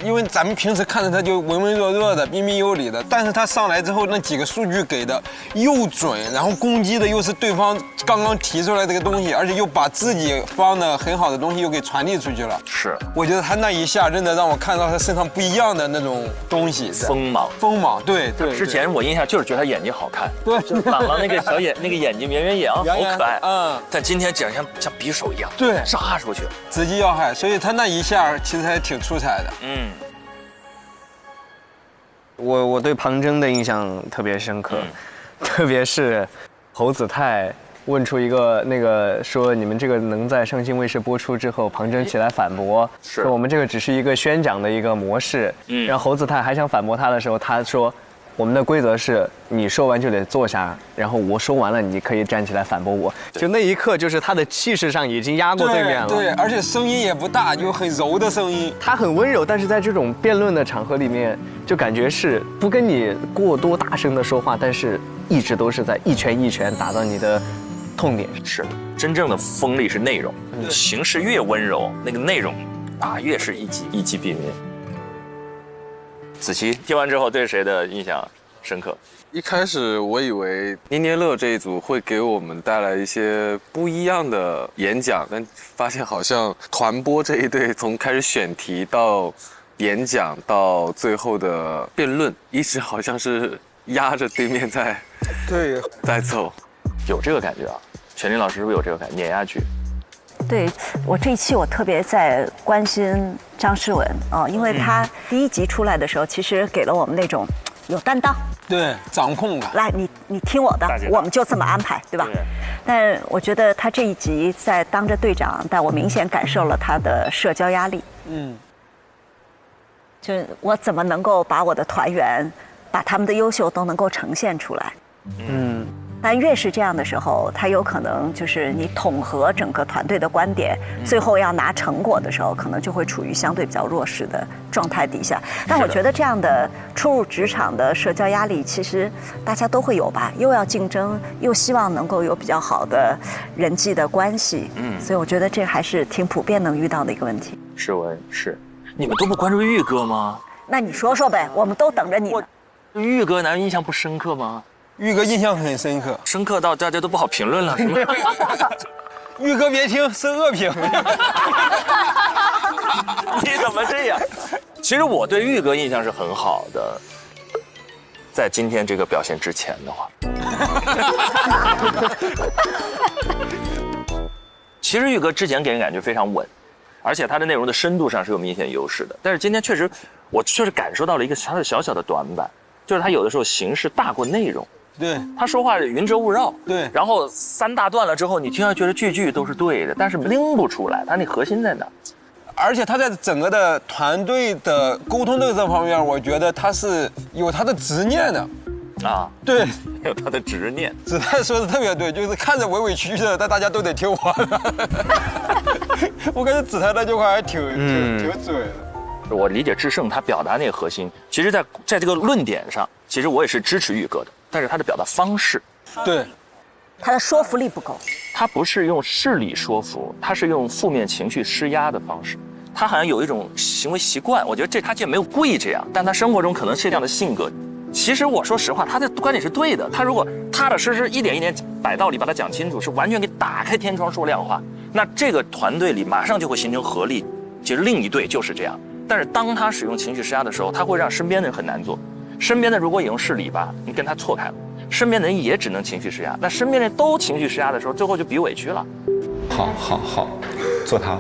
因为咱们平时看着他就文文弱弱的、彬彬有礼的，但是他上来之后那几个数据给的又准，然后攻击的又是对方刚刚提出来这个东西，而且又把自己方的很好的东西又给传递出去了。是，我觉得他那一下真的让我看到他身上不一样的那种东西，锋芒，锋芒，对。之前我印象就是觉得他眼睛好看，对，朗朗那个小眼，那个眼睛圆圆眼啊，好可爱。但今天讲像匕首一样，对，扎出去，直击要害，所以他那一下其实还挺出彩的。我对庞真的印象特别深刻，特别是侯子泰问出一个那个说你们这个能在上星卫视播出之后，庞真起来反驳，说我们这个只是一个宣讲的一个模式。然后侯子泰还想反驳他的时候，他说我们的规则是你说完就得坐下，然后我说完了你可以站起来反驳我。就那一刻，就是他的气势上已经压过对面了。对，而且声音也不大，就很柔的声音。他很温柔，但是在这种辩论的场合里面，就感觉是不跟你过多大声的说话，但是一直都是在一拳一拳打到你的痛点。是的，真正的锋利是内容，形式越温柔，那个内容啊越是一击毙命。子琪听完之后对谁的印象深刻？一开始我以为捏捏乐这一组会给我们带来一些不一样的演讲，但发现好像团播这一队从开始选题到演讲到最后的辩论，一直好像是压着对面在走，有这个感觉啊？全林老师是不是有这个感觉？碾压剧。对，我这一期我特别在关心张诗雯啊，因为她第一集出来的时候，其实给了我们那种有担当，对，掌控感。来，你听我的，我们就这么安排，对吧？但我觉得她这一集在当着队长，但我明显感受了她的社交压力。就是我怎么能够把我的团员，把他们的优秀都能够呈现出来？但越是这样的时候，他有可能就是你统合整个团队的观点，最后要拿成果的时候，可能就会处于相对比较弱势的状态底下。但我觉得这样的初入职场的社交压力，其实大家都会有吧，又要竞争，又希望能够有比较好的人际的关系。所以我觉得这还是挺普遍能遇到的一个问题。诗雯是，你们都不关注玉哥吗？那你说说呗，我们都等着你呢。玉哥难道印象不深刻吗？玉哥印象很深刻，深刻到大家都不好评论了，是吗？玉哥别听，是恶评。你怎么这样？其实我对玉哥印象是很好的，在今天这个表现之前的话，其实玉哥之前给人感觉非常稳，而且他的内容的深度上是有明显优势的。但是今天确实，我确实感受到了一个他的小小的短板，就是他有的时候形式大过内容。对，他说话云遮雾绕，对，然后3大段了之后，你听上去觉得句都是对的，但是拎不出来，他那核心在哪？而且他在整个的团队的沟通的这方面，我觉得他是有他的执念的。啊，对，有他的执念。子泰说的特别对，就是看着委委屈屈的，但大家都得听我的。我感觉子泰那句话还挺准的。我理解志胜他表达那个核心，其实在这个论点上，其实我也是支持玉哥的，但是他的表达方式，对，他的说服力不够。他不是用事理说服，他是用负面情绪施压的方式。他好像有一种行为习惯，我觉得他既没有故意这样，但他生活中可能是这样的性格。其实我说实话，他的观点是对的。他如果踏踏实实一点一点摆道理，把它讲清楚，是完全给打开天窗说亮话，那这个团队里马上就会形成合力。其实另一队就是这样。但是当他使用情绪施压的时候，他会让身边的人很难做。身边的如果也用事理吧，你跟他错开了，身边的人也只能情绪施压。那身边的人都情绪施压的时候，最后就比委屈了。好，做他，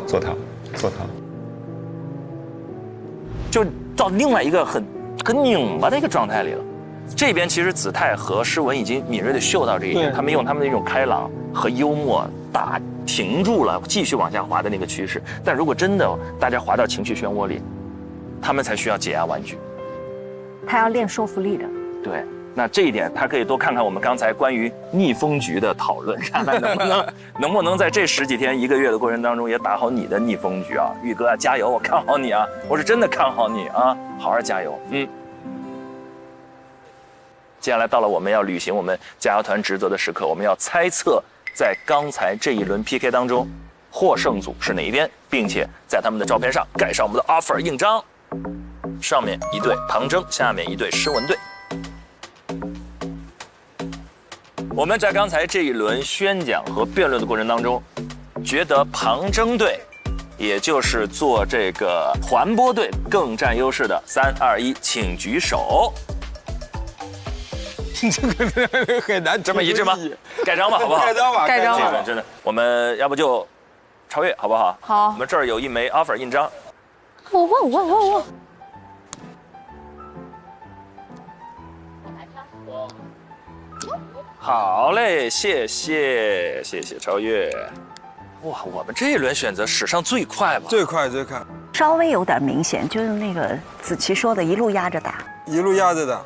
就到另外一个很拧巴的一个状态里了。这边其实子泰和诗雯已经敏锐地嗅到这一点，他们用他们的一种开朗和幽默停住了继续往下滑的那个趋势。但如果真的大家滑到情绪漩涡里，他们才需要解压玩具。他要练说服力的。对，那这一点他可以多看看我们刚才关于逆风局的讨论，看看能不能在这10几天1个月的过程当中也打好你的逆风局啊！玉哥啊，加油！我看好你啊，我是真的看好你啊，好好加油！接下来到了我们要履行我们加油团职责的时刻，我们要猜测在刚才这一轮 PK 当中，获胜组是哪一边，并且在他们的照片上盖上我们的 offer 印章。上面一队庞征，下面一队诗文队。我们在刚才这一轮宣讲和辩论的过程当中，觉得庞征队，也就是做这个团播队更占优势的。3、2、1，请举手。这个很难，这么一致吗？盖章吧，好不好？盖章吧，盖章吧，真的。我们要不就超越，好不好？好。我们这儿有一枚 offer 印章。我。好嘞，谢谢超越。哇，我们这一轮选择史上最快吧？最快。稍微有点明显，就是那个子琪说的，一路压着打。一路压着打。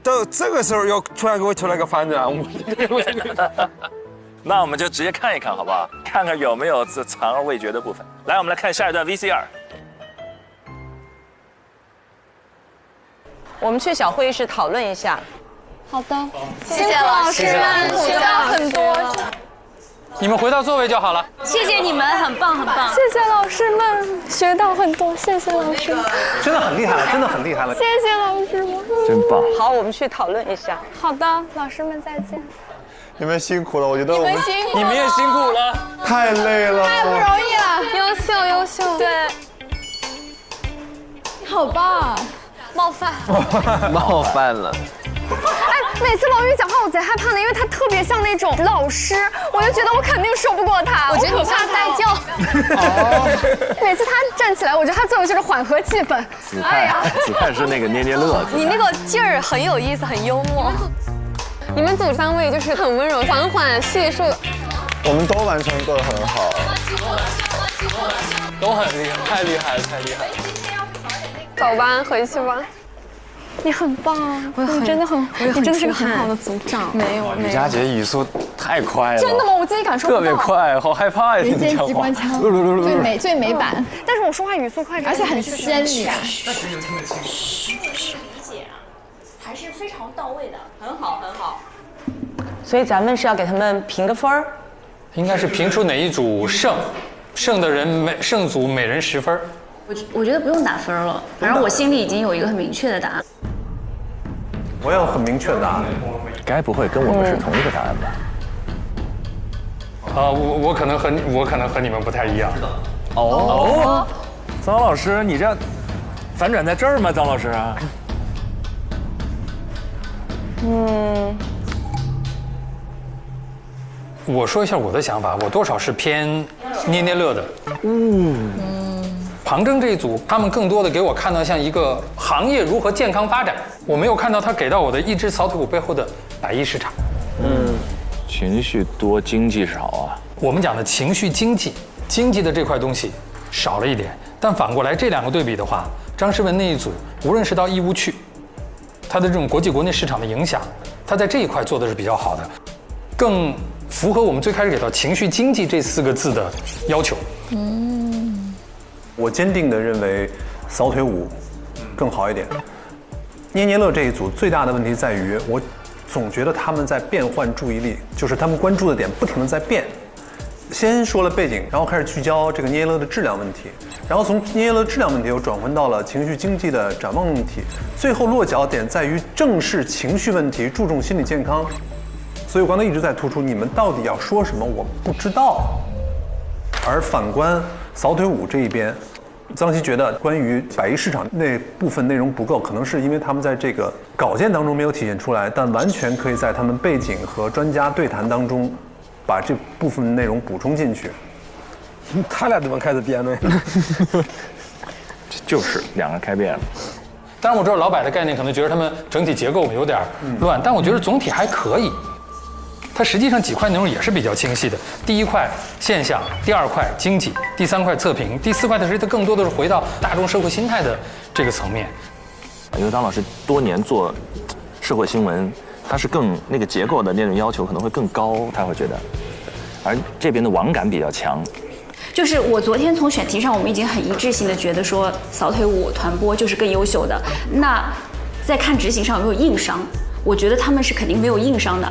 到这个时候要突然给我出来个反转，那我们就直接看一看，好不好？看看有没有藏而未决的部分。来，我们来看下一段 VCR。我们去小会议室讨论一下。好的，谢谢老师们，学到很多。你们回到座位就好了。谢谢你们，很棒。谢谢老师们，学到很多，谢谢老师们。真的很厉害了，真的很厉害了。谢谢老师们，真棒。好，我们去讨论一下。好的，老师们再见。你们辛苦了，我觉得我们你们也辛苦了，太累了，太不容易了，优秀。对，好棒，冒犯了。每次王宇讲话我贼害怕的，因为他特别像那种老师，我就觉得我肯定说不过他。我觉得你怕带教。每次他站起来，我觉得他作用就是缓和气氛。子泰是那个捏捏乐。你那个劲儿很有意思，很幽默。你们组3位就是很温柔、缓缓叙述。我们都完成得很好，都很厉害，太厉害了。走吧，回去吧。你很棒，你真的是个很好的组长。没有，雨佳姐语速太快了。真的吗？我自己感受不到。特别快，好害怕呀！人间机关枪，最美版。但是我说话语速快，而且很鲜丽啊。还是非常到位的，很好。所以咱们是要给他们评个分儿，应该是评出哪一组胜的人胜组每人10分。我觉得不用打分了，反正我心里已经有一个很明确的答案。我有很明确的答案，该不会跟我们是同一个答案吧？我可能和你们不太一样。张老师，你这反转在这儿吗？张老师，我说一下我的想法，我多少是偏捏捏乐的。庞征这一组，他们更多的给我看到像一个行业如何健康发展，我没有看到他给到我的一只扫腿舞背后的100亿市场。情绪多，经济少啊。我们讲的情绪经济的这块东西少了一点，但反过来这2个对比的话，张诗雯那一组，无论是到义乌去，他的这种国际国内市场的影响，他在这一块做的是比较好的，更符合我们最开始给到情绪经济这4个字的要求。我坚定地认为扫腿舞更好一点。捏捏乐这一组最大的问题在于，我总觉得他们在变换注意力，就是他们关注的点不停地在变。先说了背景，然后开始聚焦这个捏捏乐的质量问题，然后从捏捏乐质量问题又转换到了情绪经济的展望问题，最后落脚点在于正视情绪问题，注重心理健康。所以我刚才一直在突出，你们到底要说什么，我不知道。而反观扫腿舞这一边，张希觉得关于100亿市场那部分内容不够，可能是因为他们在这个稿件当中没有体现出来，但完全可以在他们背景和专家对谈当中把这部分内容补充进去。他俩怎么开始辩论？就是2个开辩了。当然我知道老百的概念可能觉得他们整体结构有点乱，但我觉得总体还可以。它实际上几块内容也是比较清晰的。第1块现象，第2块经济，第3块测评，第4块的实际它更多的是回到大众社会心态的这个层面。因为张老师多年做社会新闻，它是更那个结构的那种要求可能会更高，他会觉得，而这边的网感比较强。就是我昨天从选题上，我们已经很一致性的觉得说扫腿舞团播就是更优秀的。那在看执行上有没有硬伤？我觉得他们是肯定没有硬伤的。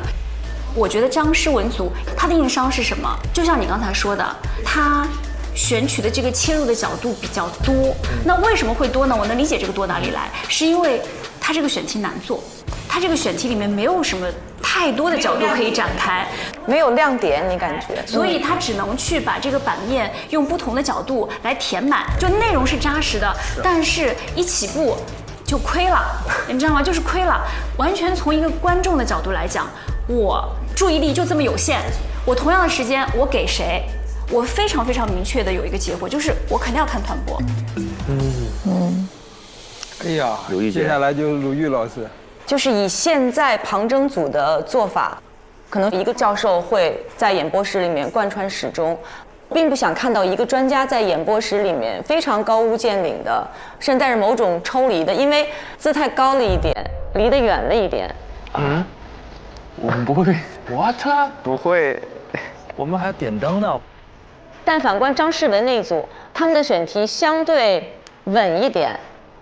我觉得张诗雯组他的硬伤是什么？就像你刚才说的，他选取的这个切入的角度比较多。那为什么会多呢？我能理解这个多哪里来，是因为他这个选题难做，他这个选题里面没有什么太多的角度可以展开，没有亮点，你感觉？所以他只能去把这个版面用不同的角度来填满，就内容是扎实的，但是一起步就亏了，你知道吗？就是亏了。完全从一个观众的角度来讲，我注意力就这么有限，我同样的时间我给谁？我非常非常明确的有一个结果，就是我肯定要看团播。哎呀，接下来就是鲁豫老师。就是以现在旁征组的做法，可能一个教授会在演播室里面贯穿始终，并不想看到一个专家在演播室里面非常高屋建瓴的，甚至带着某种抽离的，因为姿态高了一点，离得远了一点。我们不会 ，what？ 不会，我们还要点灯呢。但反观张诗雯那一组，他们的选题相对稳一点。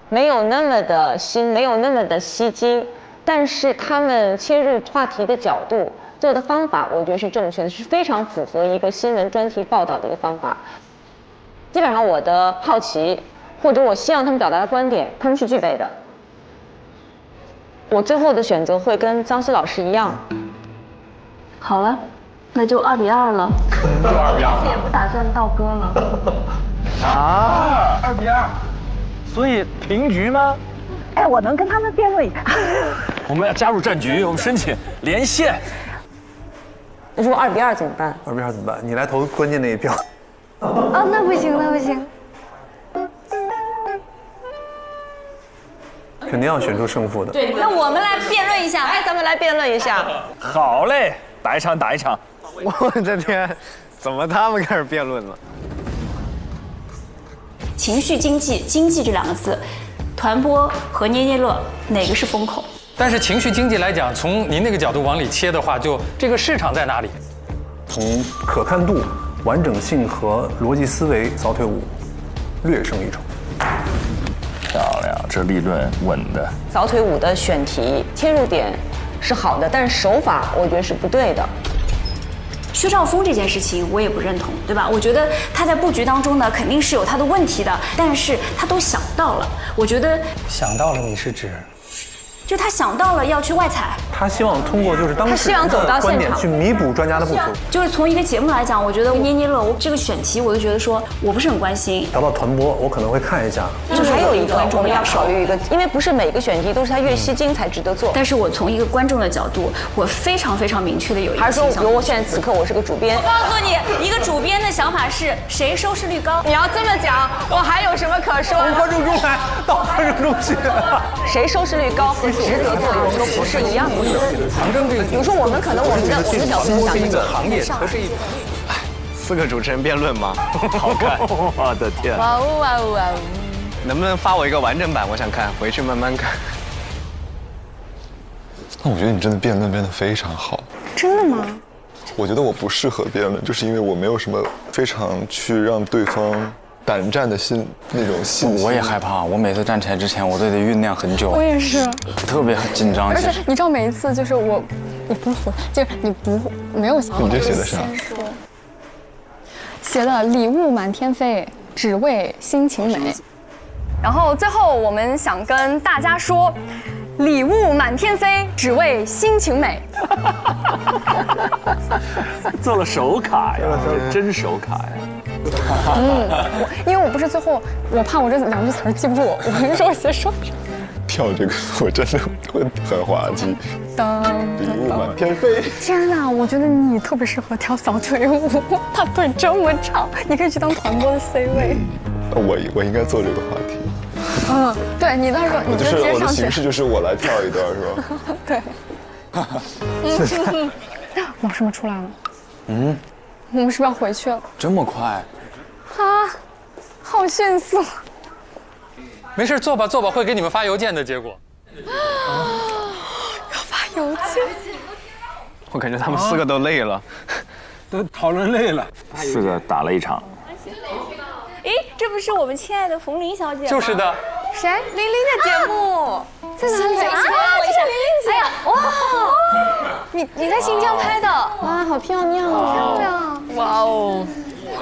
没有那么的新，没有那么的吸睛，但是他们切入话题的角度、做的方法，我觉得是正确的，是非常符合一个新闻专题报道的一个方法。基本上我的好奇或者我希望他们表达的观点，他们是具备的。我最后的选择会跟张希老师一样。好了，那就2-2了。就2-2。也不打算倒戈了。啊，2-2。所以平局吗？哎，我能跟他们辩论一下。我们要加入战局，我们申请连线。如果2-2怎么办？2-2怎么办？你来投关键那一票。哦，那不行，那不行。肯定要选出胜负的。对，那我们来辩论一下。哎，咱们来辩论一下。好嘞，打一场打一场。我的天，怎么他们开始辩论了？情绪经济，经济这2个字，团播和捏捏乐哪个是风口？但是情绪经济来讲，从您那个角度往里切的话，就这个市场在哪里？从可看度、完整性和逻辑思维，扫腿舞略胜一筹。漂亮，这立论稳的。扫腿舞的选题切入点是好的，但是手法我觉得是不对的。薛兆丰这件事情我也不认同，对吧？我觉得他在布局当中呢，肯定是有他的问题的，但是他都想到了。我觉得想到了，你是指？就他想到了要去外采，他希望通过就是当事人的观点去弥补专家的不足。就是从一个节目来讲，我觉得捏捏乐这个选题，我就觉得说我不是很关心。聊到团播，我可能会看一下。就是还有一个我们要考虑一个，因为不是每个选题都是它越吸睛才值得做。但是我从一个观众的角度，我非常非常明确的有一个倾向。还是说，比如我现在此刻我是个主编，我告诉你，一个主编的想法是谁收视率高。你要这么讲，我还有什么可说？从观众中来到观众中去，谁收视率高和值得做，有时候不是一样的。比如说我们可能我们的角度想一个行业和这一4个主持人辩论吗？好看，我的天！哇哦哇哦哇哦！能不能发我一个完整版？我想看，回去慢慢看。那我觉得你真的辩论辩得非常好。真的吗？我觉得我不适合辩论，就是因为我没有什么非常去让对方胆战的那种信心。我也害怕，我每次站起来之前，我都得酝酿很久。我也是，特别紧张。而且你知道，每一次就是你不是就是你没有想好。你这写的啥？写的礼物满天飞，只为心情美。然后最后我们想跟大家说，礼物满天飞，只为心情美。做了手卡呀，真手卡呀。因为我不是最后，我怕我这2句词记不住，我跟你说我写手上。跳这个我真的会很滑稽。礼物满天飞。天哪，我觉得你特别适合跳小腿舞，他腿这么长，你可以去当团播的 C 位。我应该做这个话题。对你到时候你就直接上去。我的形式就是我来跳一段，是吧？对。老师们出来了。我们是不是要回去了？这么快？啊，好迅速。没事，坐吧，会给你们发邮件的结果。有趣。我感觉他们4个都累了，都讨论累了。4个打了一场。诶，这不是我们亲爱的冯琳小姐吗？就是的。谁？琳琳的节目在哪里啊？我是琳琳姐。哎呀，哇！你在新疆拍的？哇，好漂亮，好漂亮！哇哦！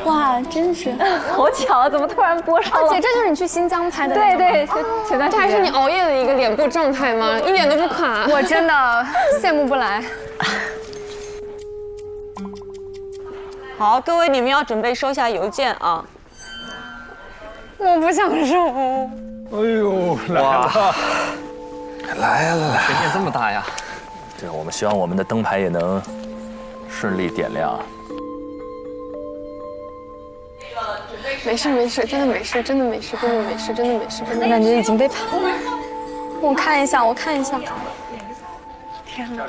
哇，真是好巧啊！怎么突然播上了？姐，这就是你去新疆拍的？对对，前段时间。这还是你熬夜的一个脸部状态吗？一点都不垮。我真的羡慕不来。好，各位你们要准备收下邮件啊。我不想收。哎呦，来了，来了，悬念这么大呀！对，我们希望我们的灯牌也能顺利点亮。没事没事，真的没事，真的没事，真的没事，真的没事，真的。我感觉已经被盘了。我看一下，我看一下。天哪！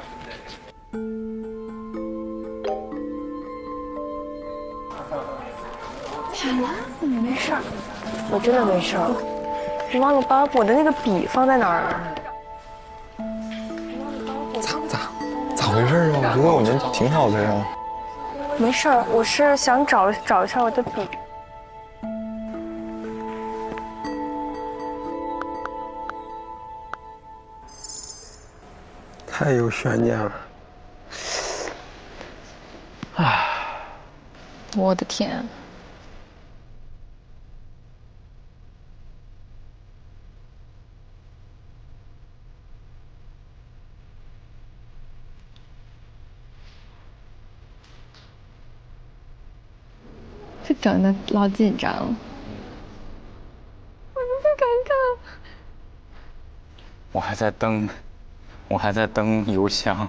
天哪，没事儿，我真的没事儿。我忘了把我的那个笔放在哪儿了。咋回事啊？我觉得我们挺好的呀。没事儿，我是想找一下我的笔。太有悬念了。唉，我的天！这整的老紧张了，我都不敢看。我还在登邮箱。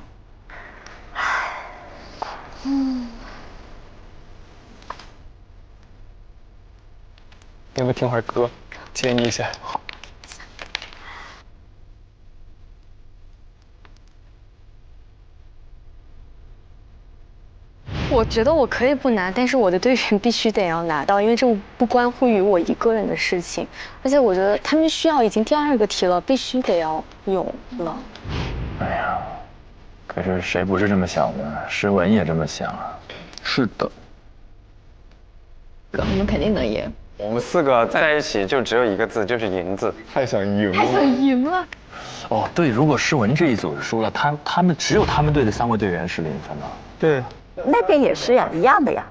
要不要听会儿歌，接你一下？好。我觉得我可以不拿，但是我的队员必须得要拿到，因为这不关乎于我一个人的事情。而且我觉得他们需要已经第2个题了，必须得要有了。哎呀，可是谁不是这么想的？诗文也这么想啊。是的。我们肯定能赢。我们4个在一起就只有一个字，就是赢字。太想赢了。太想赢了。哦，对，如果诗文这一组输了，他们只有他们队的3位队员是0分了。对。那边也是呀，一样的呀。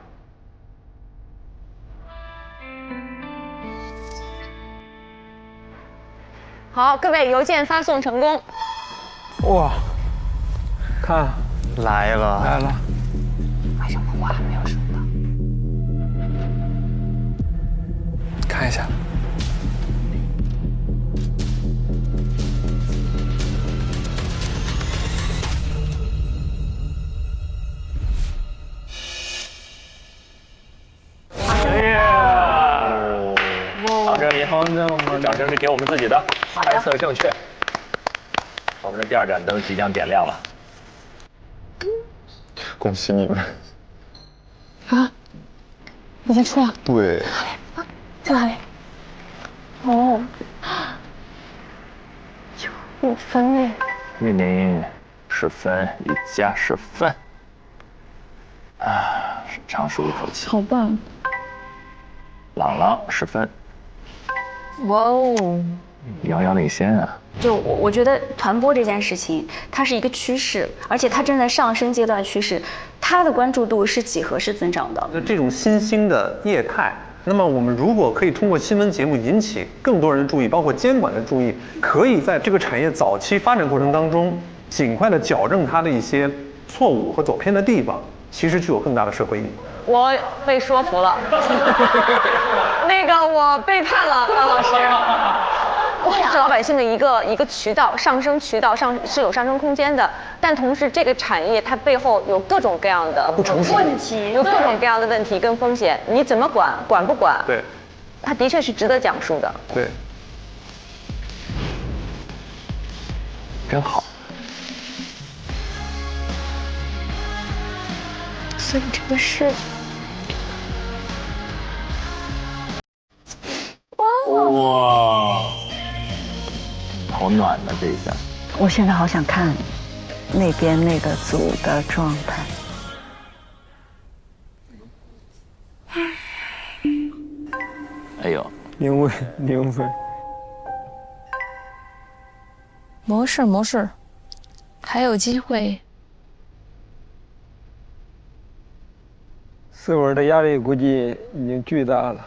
好，各位邮件发送成功。哇，看来了，来了。哎呀，我还没有收到。看一下。掌声是给我们自己的，猜测正确。我们的第2盏灯即将点亮了，恭喜你们！啊，已经出了。对。在哪里？哦，有分哎。玉宁10分，雨佳10分。啊，长舒一口气。好棒！朗朗10分。哇哦，遥遥领先啊！就我觉得团播这件事情，它是一个趋势，而且它正在上升阶段趋势，它的关注度是几何式增长的。这种新兴的业态，那么我们如果可以通过新闻节目引起更多人的注意，包括监管的注意，可以在这个产业早期发展过程当中，尽快的矫正它的一些错误和走偏的地方，其实具有更大的社会意义。我被说服了，那个我背叛了高老师。是老百姓的一个渠道，上升渠道是有上升空间的，但同时这个产业它背后有各种各样的问题，有各种各样的问题跟风险，你怎么管不管？对，它的确是值得讲述的。对，真好。所以这个是。哇，好暖的这一下。我现在好想看。那边那个组的状态。哎呦，0分0分。没事没事，还有机会。4文的压力估计已经巨大了。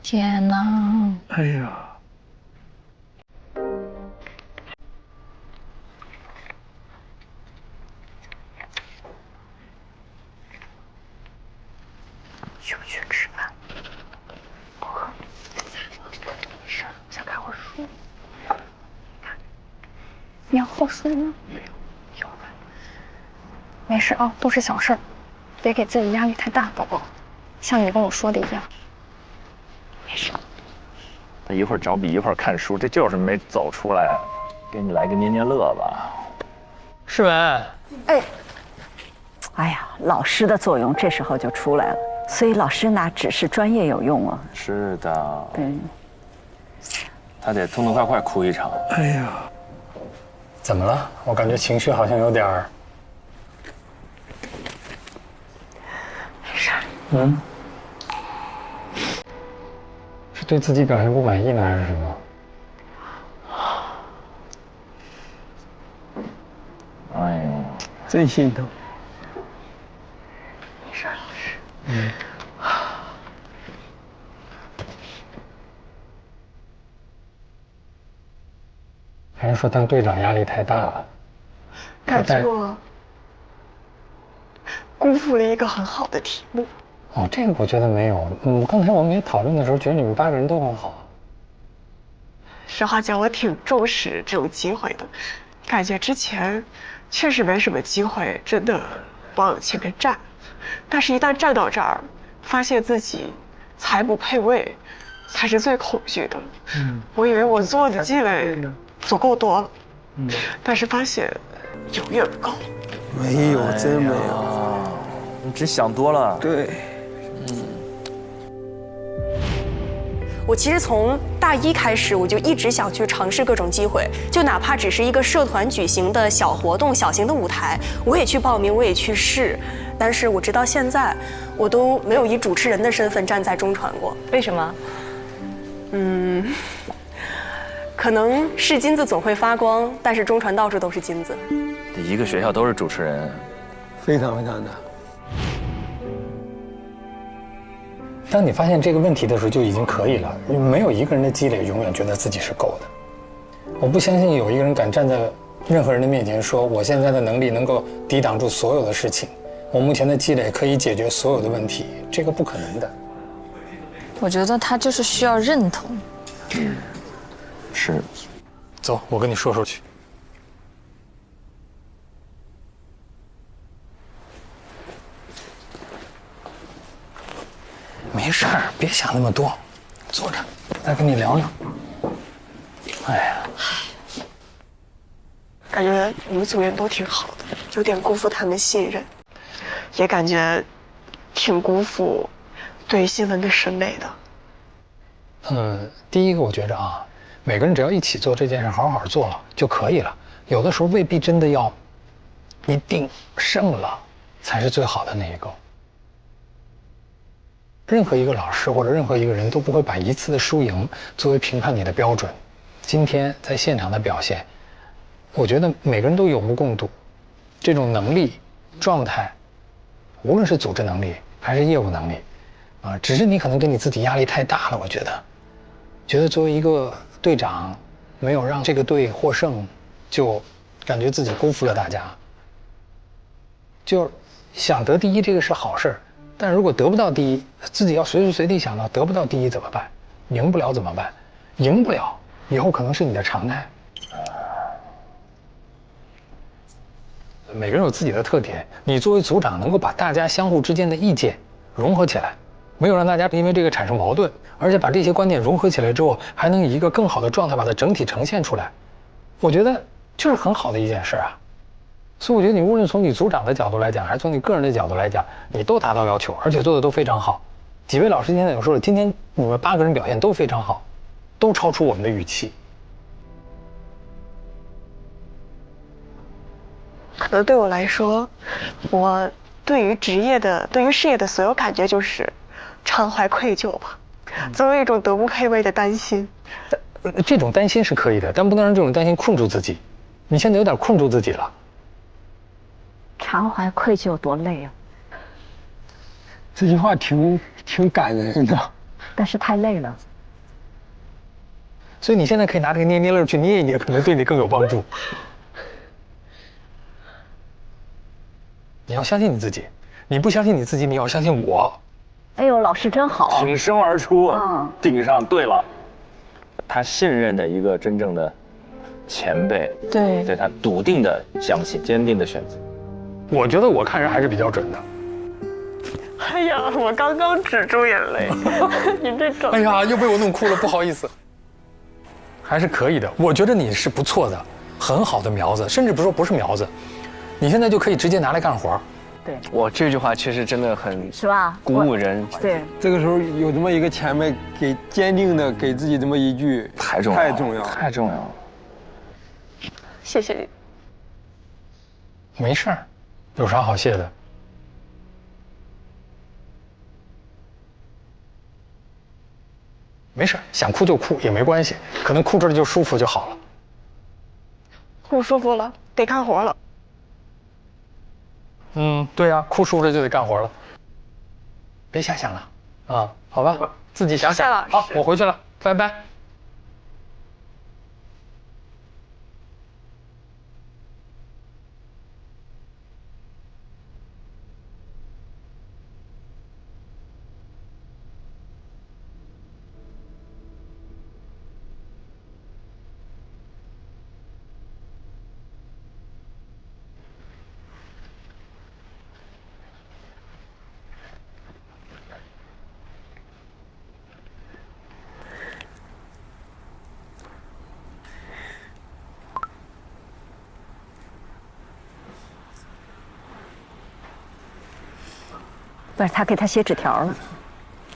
天哪！哎呀！去不去吃饭？不喝。是，想看会儿书。你要喝书吗？没有，有吧。没事啊，都是小事儿，别给自己压力太大，宝宝。像你跟我说的一样。没事。他一会儿找笔，一会儿看书，这就是没走出来。给你来个捏捏乐吧。世文，哎呀，老师的作用这时候就出来了，所以老师拿只是专业有用啊。是的。对。他得痛痛快快哭一场。哎呀，怎么了？我感觉情绪好像有点儿……没事。是对自己表现不满意呢，还是什么？哎呦，真心疼。没事，老师。还是说当队长压力太大了？感觉我辜负了一个很好的题目。哦，这个我觉得没有。刚才我们也讨论的时候，觉得你们8个人都很好。实话讲，我挺重视这种机会的，感觉之前确实没什么机会真的往前面站，但是一旦站到这儿，发现自己才不配位，才是最恐惧的。我以为我做的积累足够多了，但是发现永远不够。没有，真没有。你只想多了。对。我其实从大1开始，我就一直想去尝试各种机会，就哪怕只是一个社团举行的小活动、小型的舞台，我也去报名，我也去试。但是我直到现在，我都没有以主持人的身份站在中传过。为什么？可能是金子总会发光，但是中传到处都是金子。一个学校都是主持人，非常非常的。当你发现这个问题的时候，就已经可以了。没有一个人的积累永远觉得自己是够的。我不相信有一个人敢站在任何人的面前说，我现在的能力能够抵挡住所有的事情，我目前的积累可以解决所有的问题，这个不可能的。我觉得他就是需要认同。是。走，我跟你说说去。没事儿，别想那么多，坐着，再跟你聊聊。哎呀，感觉我们组员都挺好的，有点辜负他们信任，也感觉挺辜负对新闻的审美的。第一个我觉着啊，每个人只要一起做这件事，好好做就可以了。有的时候未必真的要一定胜了才是最好的那一个。任何一个老师或者任何一个人都不会把一次的输赢作为评判你的标准。今天在现场的表现，我觉得每个人都有目共睹，这种能力、状态，无论是组织能力还是业务能力，只是你可能给你自己压力太大了。我觉得作为一个队长，没有让这个队获胜，就感觉自己辜负了大家。就想得第一，这个是好事。但如果得不到第一，自己要随时随地想到得不到第一怎么办？赢不了怎么办？赢不了，以后可能是你的常态。每个人有自己的特点，你作为组长能够把大家相互之间的意见融合起来，没有让大家因为这个产生矛盾，而且把这些观点融合起来之后，还能以一个更好的状态把它整体呈现出来，我觉得就是很好的一件事啊。所以我觉得你无论从你组长的角度来讲，还是从你个人的角度来讲，你都达到要求，而且做的都非常好。几位老师今天也说了，今天你们8个人表现都非常好，都超出我们的预期。可能对我来说，我对于事业的所有感觉就是常怀愧疚吧，总有一种德不配位的担心。这种担心是可以的，但不能让这种担心困住自己。你现在有点困住自己了。常怀愧疚多累啊！这句话挺感人的，但是太累了。所以你现在可以拿这个捏捏乐去捏一捏，可能对你更有帮助。你要相信你自己，你不相信你自己，你要相信我。哎呦，老师真好，挺身而出，顶上。对了，他信任的一个真正的前辈，对他笃定的相信，坚定的选择。我觉得我看人还是比较准的。哎呀，我刚刚止住眼泪，你这种……哎呀，又被我弄哭了，不好意思。还是可以的，我觉得你是不错的，很好的苗子，甚至不是苗子，你现在就可以直接拿来干活。对，我这句话确实真的很是吧？鼓舞人。对，这个时候有这么一个前辈给坚定的给自己这么一句，太重要了。谢谢你。没事儿，有啥好谢的？没事，想哭就哭也没关系，可能哭着就舒服就好了。哭舒服了，得干活了。对呀，哭舒服了就得干活了。别瞎想了啊，好吧，自己想想。好，我回去了，拜拜。不是他给他写纸条了，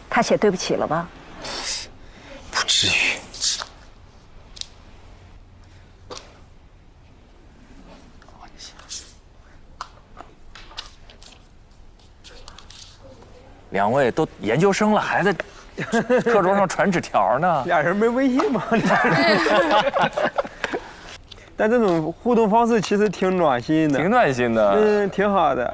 他写对不起了吧？不至于。2位都研究生了，还在课桌上传纸条呢。俩人没微信吗？但这种互动方式其实挺暖心的，挺暖心的，挺好的。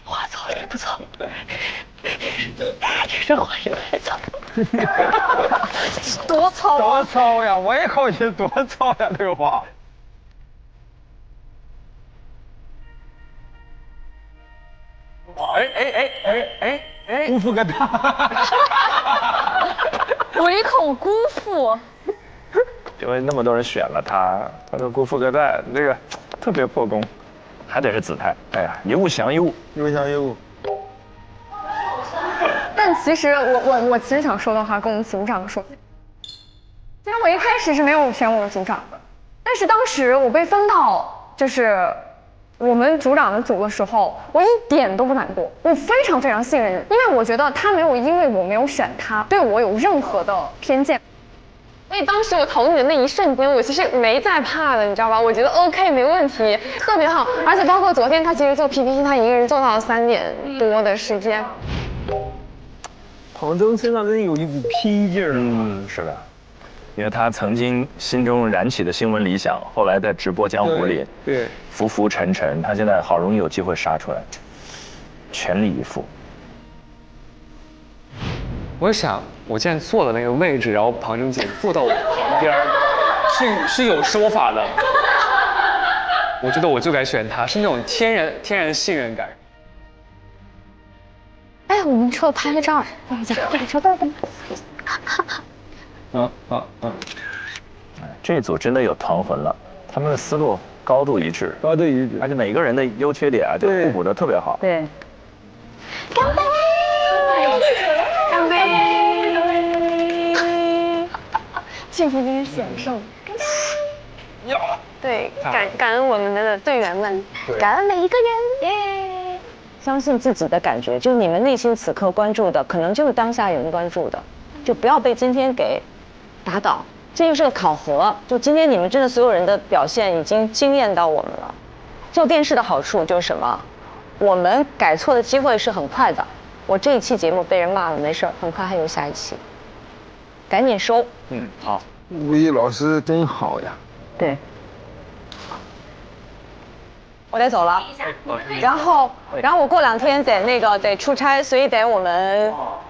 话糙理不糙，这话也太糙。多糙！多糙呀！我也好奇多糙呀，这个话。辜负个他，唯恐辜负。因为那么多人选了他，他说辜负个蛋，这个特别破功，还得是子泰。哎呀，一物降一物，一物降一物。但其实我其实想说的话跟我们组长说，其实我一开始是没有选我们组长的，但是当时我被分到就是我们组长的组的时候，我一点都不难过，我非常非常信任，因为我觉得他没有因为我没有选他对我有任何的偏见。所以当时我投你的那一瞬间，我其实没在怕的，你知道吧？我觉得 OK 没问题，特别好。而且包括昨天他其实做 PPT， 他一个人做到了3点多的时间。庞征身上真有一股拼劲儿。是的，因为他曾经心中燃起的新闻理想，后来在直播江湖里，对，浮浮沉沉，他现在好容易有机会杀出来，全力以赴。我想，我现在坐的那个位置，然后庞征姐坐到我旁边，是有说法的。我觉得我就该选她，是那种天然信任感。哎，我们车拍个照，车拍拍。这组真的有团魂了，他们的思路高度一致，而且每个人的优缺点啊，就互补的特别好。对。干杯！干杯！请幸福就是享受。对，感恩我们的队员们，感恩每一个人，耶！相信自己的感觉，就是你们内心此刻关注的，可能就是当下有人关注的，就不要被今天给打倒。这就是个考核，就今天你们真的所有人的表现已经惊艳到我们了。做电视的好处就是什么？我们改错的机会是很快的。我这一期节目被人骂了，没事儿，很快还有下一期，赶紧收。好。吴毅老师真好呀。对。我得走了，然后我过2天得出差，所以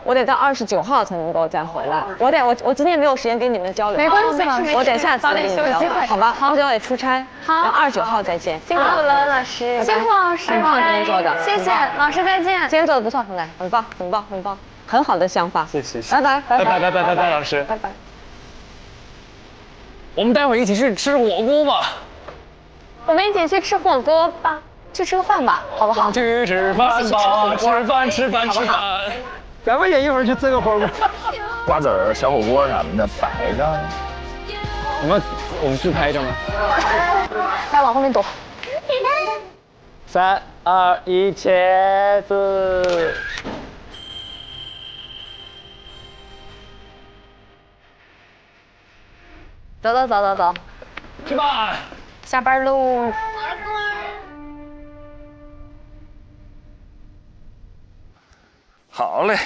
我得到29号才能够再回来。我今天没有时间跟你们交流，没关系，我等下次跟你们交流，好吧？好，我得出差，好，29号再见。辛苦了，老师，辛苦老师，很棒，今天做的，谢谢老师，再见。今天做的不错，很棒，很好的想法，谢谢，拜拜，老师，拜拜。我们待会儿一起去吃火锅吧。我们一起去吃火锅吧，去吃个饭吧，好不好？去吃饭吧，吃饭。咱们也一会儿去吃个火锅，瓜子儿、小火锅什么的摆着。我们自拍着吗？快往后面躲。 3、2、1，茄子。走，去吧。下班喽。好嘞，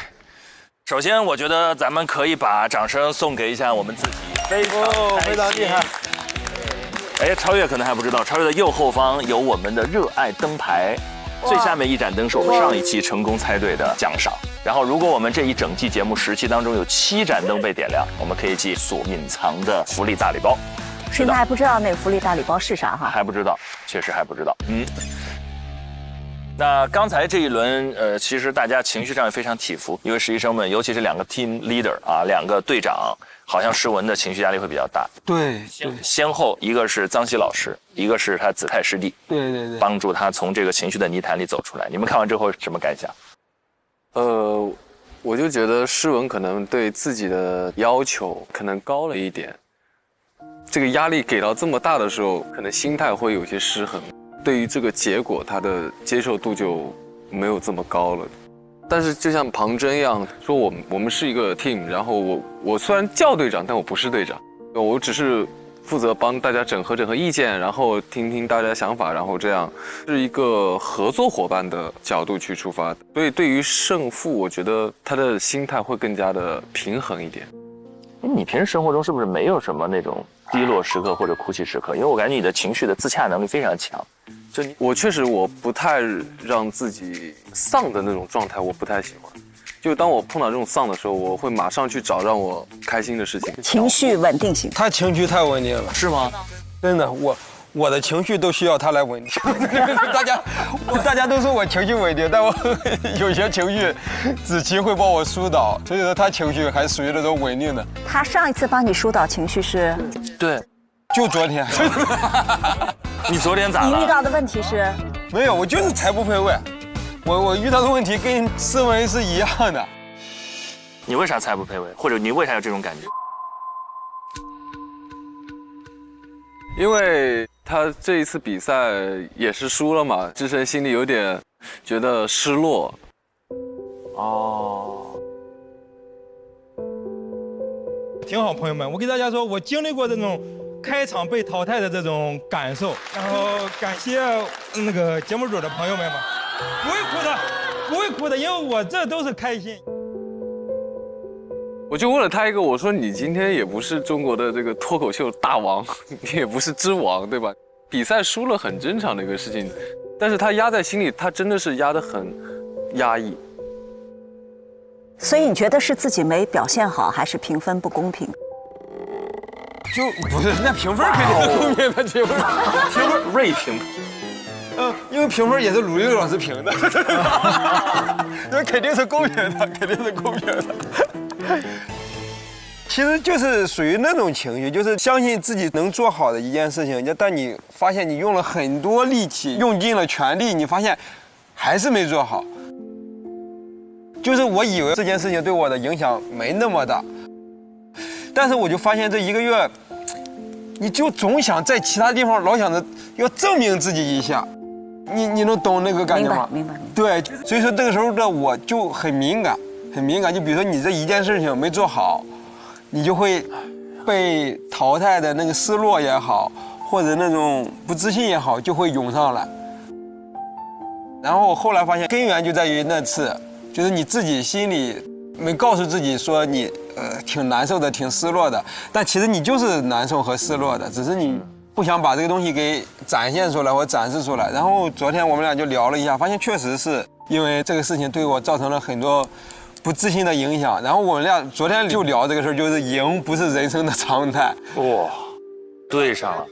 首先我觉得咱们可以把掌声送给一下我们自己，非常厉害。哎，超越可能还不知道，超越的右后方有我们的热爱灯牌，最下面一盏灯是我们上一期成功猜对的奖赏。然后，如果我们这一整季节目10期当中有7盏灯被点亮，我们可以寄所隐藏的福利大礼包。现在还不知道那个福利大礼包是啥哈？还不知道，确实还不知道。那刚才这一轮，其实大家情绪上也非常起伏，因为实习生们，尤其是2个 team leader 啊，2个队长，好像诗文的情绪压力会比较大。对，先后一个是臧希老师，一个是他子泰师弟，对，帮助他从这个情绪的泥潭里走出来。你们看完之后什么感想？我就觉得诗文可能对自己的要求可能高了一点，这个压力给到这么大的时候，可能心态会有些失衡。对于这个结果，他的接受度就没有这么高了。但是就像庞真一样说，我们是一个 team， 然后我虽然叫队长，但我不是队长，我只是负责帮大家整合意见，然后听听大家想法，然后这样是一个合作伙伴的角度去出发。所以对于胜负，我觉得他的心态会更加的平衡一点。你平时生活中是不是没有什么那种低落时刻或者哭泣时刻？因为我感觉你的情绪的自洽能力非常强。我确实不太让自己丧的那种状态，我不太喜欢。就当我碰到这种丧的时候，我会马上去找让我开心的事情。情绪稳定型，他情绪太稳定了，是吗？真的，我的情绪都需要他来稳定。大家都说我情绪稳定，但我有些情绪子琪会把我疏导，所以说他情绪还属于那种稳定的。他上一次帮你疏导情绪是？对，就昨天。你昨天咋了？你遇到的问题是？没有，我就是财不配位。我遇到的问题跟思维是一样的。你为啥财不配位？或者你为啥有这种感觉？因为他这一次比赛也是输了嘛，志成心里有点觉得失落。挺好，朋友们，我给大家说，我经历过这种开场被淘汰的这种感受，然后感谢那个节目组的朋友们吧，不会哭的，因为我这都是开心。我就问了他一个，我说你今天也不是中国的这个脱口秀大王，你也不是之王，对吧？比赛输了很正常的一个事情，但是他压在心里，他真的是压得很压抑。所以你觉得是自己没表现好，还是评分不公平？就不是，那评分肯定是公平的，评分锐评。因为评分也是鲁豫老师评的，那肯定是公平的，肯定是公平的。其实就是属于那种情绪，就是相信自己能做好的一件事情，但你发现你用了很多力气，用尽了全力，你发现还是没做好。就是我以为这件事情对我的影响没那么大，但是我就发现这1个月，你就总想在其他地方老想着要证明自己一下，你能懂那个感觉吗？明白。对，所以说这个时候的我就很敏感。就比如说你这一件事情没做好，你就会被淘汰的那个失落也好，或者那种不自信也好，就会涌上来。然后我后来发现根源就在于那次，就是你自己心里没告诉自己说你挺难受的，挺失落的，但其实你就是难受和失落的，只是你不想把这个东西给展现出来或展示出来。然后昨天我们俩就聊了一下，发现确实是因为这个事情对我造成了很多不自信的影响。然后我们俩昨天就聊这个事儿，就是赢不是人生的常态。哇，对上了。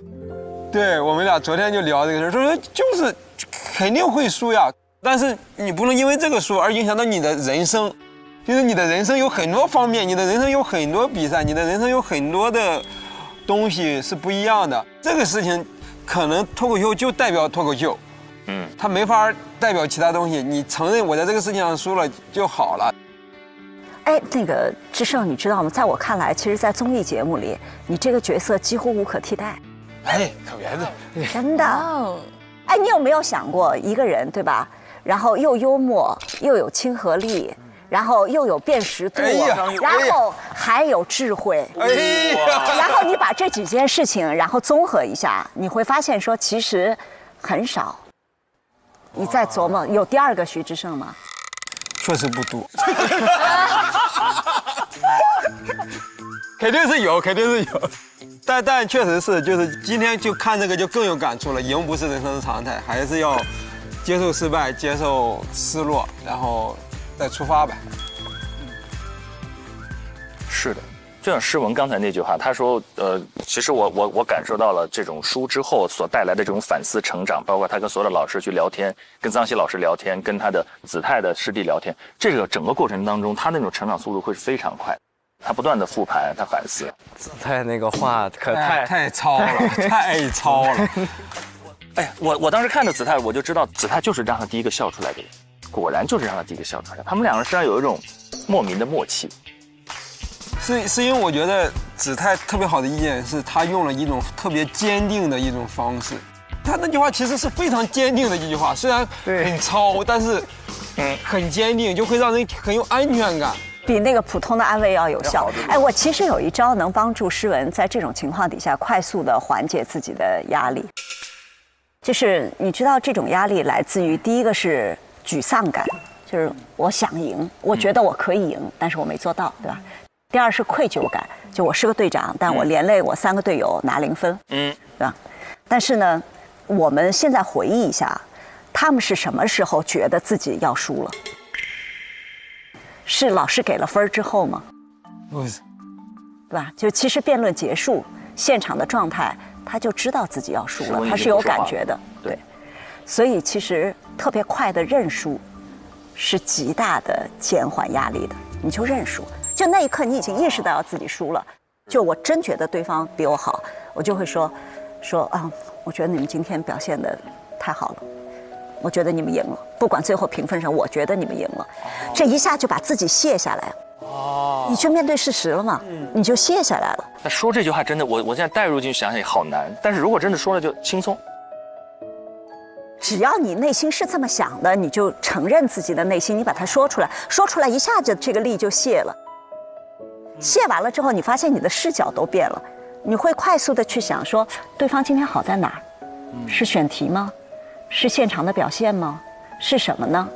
对，我们俩昨天就聊这个事儿，说就是肯定会输呀，但是你不能因为这个输而影响到你的人生。就是你的人生有很多方面，你的人生有很多比赛，你的人生有很多的东西是不一样的。这个事情可能脱口秀就代表脱口秀，它没法代表其他东西。你承认我在这个事情上输了就好了。哎，那个志胜，你知道吗？在我看来，其实，在综艺节目里，你这个角色几乎无可替代。哎，可别的，真的。哎，你有没有想过，一个人对吧？然后又幽默，又有亲和力，然后又有辨识度，然后还有智慧。然后你把这几件事情，然后综合一下，你会发现说，其实很少。你再琢磨，有第二个徐志胜吗？确实不多。肯定是有。但确实是，就是今天就看这个就更有感触了。赢不是人生的常态，还是要接受失败，接受失落，然后再出发呗。是的，就像诗文刚才那句话，他说，其实我感受到了这种书之后所带来的这种反思成长，包括他跟所有的老师去聊天，跟臧希老师聊天，跟他的子泰的师弟聊天，这个整个过程当中，他那种成长速度会是非常快的。他不断的复盘，他反思。子泰那个话可太糙了，太糙了。哎，我当时看着子泰，我就知道子泰就是让他第一个笑出来的人，果然就是让他第一个笑出来。他们两个人身上有一种莫名的默契。是因为我觉得子泰特别好的一点是，他用了一种特别坚定的一种方式。他那句话其实是非常坚定的一句话，虽然很糙，但是很坚定，就会让人很有安全感。比那个普通的安慰要有效。哎，我其实有一招能帮助诗文在这种情况底下快速的缓解自己的压力，就是你知道这种压力来自于第一个是沮丧感，就是我想赢，我觉得我可以赢，但是我没做到，对吧？第二是愧疚感，就我是个队长，但我连累我3个队友拿0分，对吧？但是呢，我们现在回忆一下，他们是什么时候觉得自己要输了？是老师给了分之后吗？不是，对吧？就其实辩论结束，现场的状态，他就知道自己要输了，他是有感觉的，对。所以其实特别快的认输，是极大的减缓压力的。你就认输，就那一刻你已经意识到要自己输了。就我真觉得对方比我好，我就会说啊，我觉得你们今天表现得太好了。我觉得你们赢了，不管最后评分上，我觉得你们赢了，这一下就把自己卸下来了。你就面对事实了嘛，你就卸下来了。那说这句话真的，我现在带入进去想想好难，但是如果真的说了就轻松。只要你内心是这么想的，你就承认自己的内心，你把它说出来，说出来一下就这个力就卸了。卸完了之后，你发现你的视角都变了，你会快速的去想说，对方今天好在哪儿？是选题吗？是现场的表现吗？是什么呢？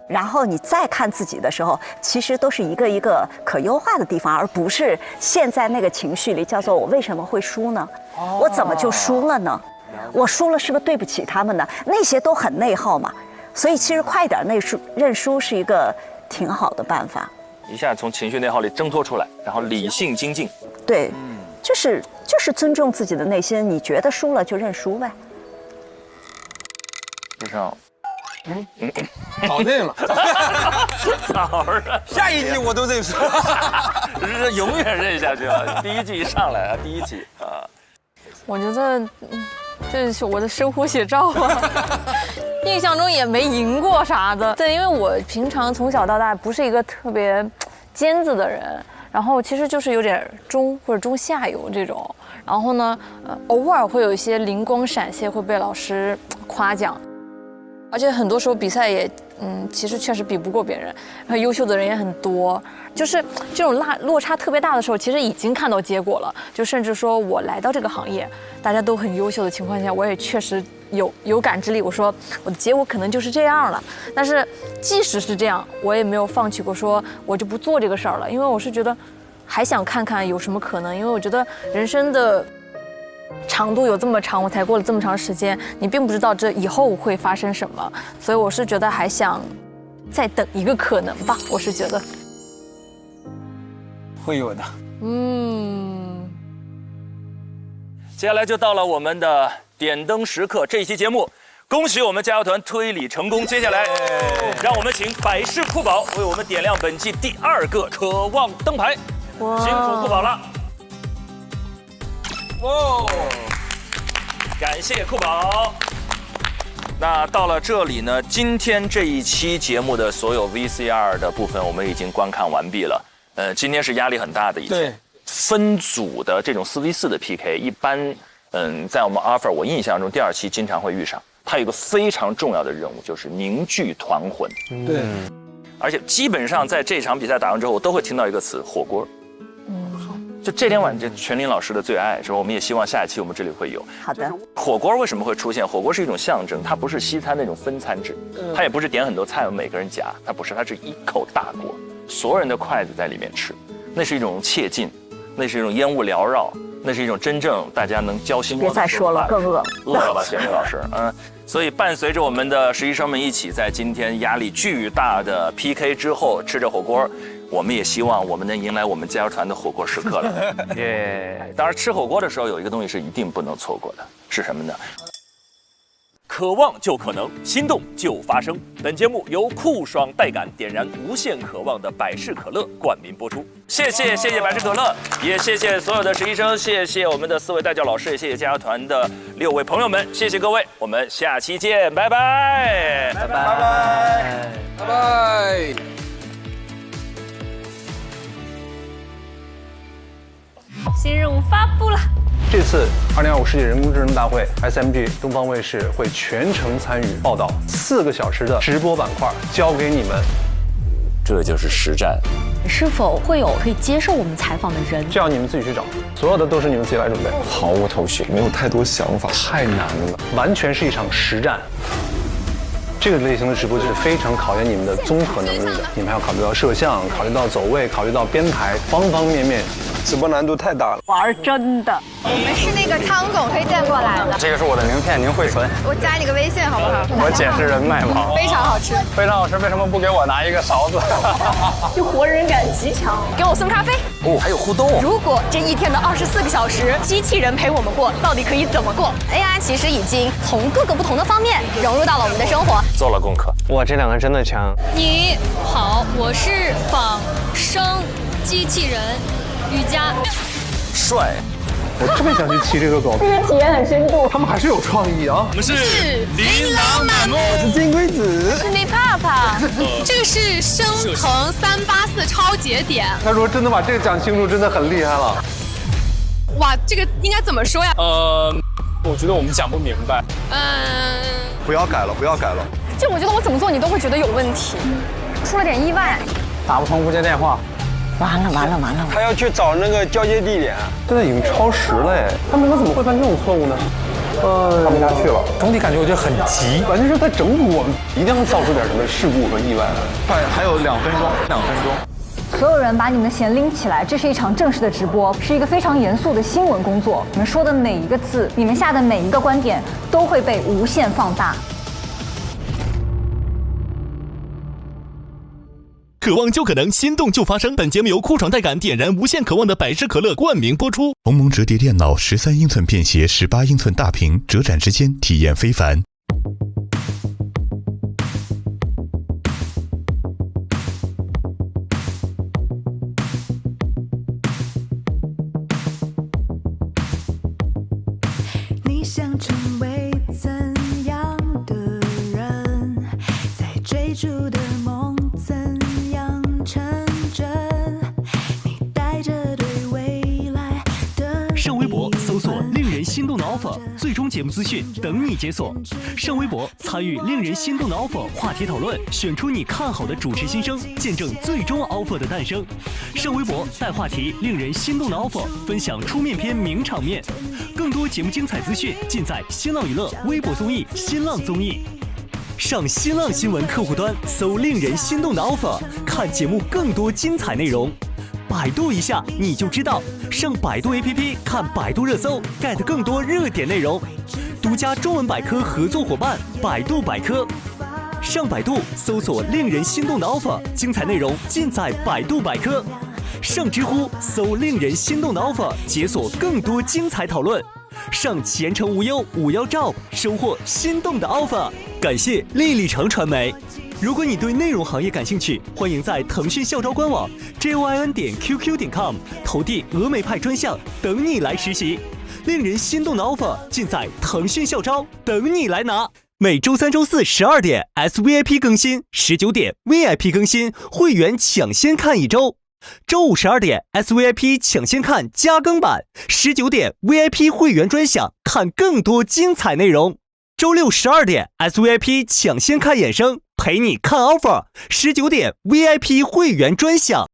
然后你再看自己的时候，其实都是一个一个可优化的地方，而不是现在那个情绪里叫做我为什么会输呢？我怎么就输了呢？我输了是不是对不起他们呢？那些都很内耗嘛。所以其实快点认输是一个挺好的办法。一下从情绪内耗里挣脱出来，然后理性精进。对，就是尊重自己的内心，你觉得输了就认输呗。就像，搞定了，早上下一季我都认输，永远认下去了。第一季一上来啊，第一季啊，我觉得这是我的生活写照啊。印象中也没赢过啥的，对，因为我平常从小到大不是一个特别尖子的人，然后其实就是有点中或者中下游这种。然后呢，偶尔会有一些灵光闪现会被老师夸奖，而且很多时候比赛也，其实确实比不过别人，然后优秀的人也很多。就是这种落差特别大的时候，其实已经看到结果了。就甚至说我来到这个行业，大家都很优秀的情况下，我也确实有感知力。我说我的结果可能就是这样了。但是即使是这样，我也没有放弃过，说我就不做这个事儿了，因为我是觉得还想看看有什么可能。因为我觉得人生的长度有这么长，我才过了这么长时间，你并不知道这以后会发生什么，所以我是觉得还想再等一个可能吧。我是觉得会有的。接下来就到了我们的点灯时刻，这一期节目，恭喜我们加油团推理成功。接下来，让我们请百事酷宝为我们点亮本季第2个渴望灯牌。辛苦酷宝了。哇！感谢酷宝。那到了这里呢，今天这一期节目的所有 VCR 的部分我们已经观看完毕了。今天是压力很大的一天。分组的这种4v4的 PK， 一般在我们 offer 我印象中第2期经常会遇上。它有一个非常重要的任务，就是凝聚团魂。对。而且基本上在这场比赛打完之后，我都会听到一个词：火锅。就这天晚这全林老师的最爱，是吧？我们也希望下一期我们这里会有。好的。火锅为什么会出现？火锅是一种象征，它不是西餐那种分餐制，它也不是点很多菜我们每个人夹，它不是，它是一口大锅，所有人的筷子在里面吃，那是一种切近，那是一种烟雾缭绕，那是一种真正大家能交心。别再说了，更饿。饿了吧，全林老师？所以伴随着我们的实习生们一起在今天压力巨大的 PK 之后吃着火锅。我们也希望我们能迎来我们加油团的火锅时刻了。当然，吃火锅的时候有一个东西是一定不能错过的，是什么呢？渴望就可能，心动就发生。本节目由酷爽带感点燃无限渴望的百事可乐冠名播出。谢谢百事可乐，也谢谢所有的实习生，谢谢我们的4位带教老师，也谢谢加油团的6位朋友们，谢谢各位，我们下期见，拜拜，拜拜，拜拜，拜拜。新任务发布了。这次2025世界人工智能大会 ，SMG 东方卫视会全程参与报道，4个小时的直播板块交给你们。这就是实战。是否会有可以接受我们采访的人？这样你们自己去找，所有的都是你们自己来准备。毫无头绪，没有太多想法，太难了，完全是一场实战。这个类型的直播就是非常考验你们的综合能力的，你们还要考虑到摄像，考虑到走位，考虑到编排，方方面面，直播难度太大了。玩真的。我们是那个汤总推荐过来的。这个是我的名片，您会存？我加你个微信好不好？我姐是人脉网。非常好吃，非常好吃，为什么不给我拿一个勺子？就活人感极强。给我送咖啡。还有互动。如果这一天的24个小时，机器人陪我们过，到底可以怎么过 ？AI 其实已经从各个不同的方面融入到了我们的生活。做了功课。哇，这2个真的强。你好，我是仿生机器人瑜伽。帅。我特别想去骑这个狗，这个体验很深度。他们还是有创意啊。我们是琳琅满目。我是金龟子。是那帕帕。这个是升腾384超节点。他说真的把这个讲清楚，真的很厉害了。哇，这个应该怎么说呀？我觉得我们讲不明白。不要改了，不要改了。就我觉得我怎么做你都会觉得有问题，出了点意外。打不通不接电话。完了。他要去找那个交接地点，现在已经超时了哎，他们怎么会犯这种错误呢？看不下去了。总体感觉我觉得很急，完全是在整蛊我们，一定要造出点什么事故和意外来。快，还有2分钟。所有人把你们的弦拎起来，这是一场正式的直播，是一个非常严肃的新闻工作。你们说的每一个字，你们下的每一个观点，都会被无限放大。渴望就可能，心动就发生。本节目由酷爽带感点燃无限渴望的百事可乐冠名播出。鸿蒙折叠电脑13英寸便携18英寸大屏，折展之间体验非凡。你想成为怎样的人？在追逐的梦怎样成真？你带 offer 最终节目资讯等你解锁。上微博参与令人心动的 offer 话题讨论，选出你看好的主持新生，见证最终 offer 的诞生。上微博带话题令人心动的 offer， 分享出面篇名场面。更多节目精彩资讯尽在新浪娱乐微博综艺、新浪综艺。上新浪新闻客户端搜令人心动的 offer， 看节目更多精彩内容。百度一下你就知道，上百度 APP 看百度热搜 ，get 更多热点内容。独家中文百科合作伙伴百度百科，上百度搜索令人心动的 offer， 精彩内容尽在百度百科。上知乎搜令人心动的 offer， 解锁更多精彩讨论。上前程无忧51兆，收获心动的 offer。感谢丽丽城传媒。如果你对内容行业感兴趣，欢迎在腾讯校招官网 JOIN.QQ.com 投递峨眉派专项，等你来实习。令人心动的 offer 尽在腾讯校招，等你来拿。每周3、周4 12点 SVIP 更新，19点 VIP 更新，会员抢先看一周。周5 12点 SVIP 抢先看加更版，19点 VIP 会员专享，看更多精彩内容。周6 12点 SVIP 抢先看衍生，陪你看 offer，19点 VIP 会员专享。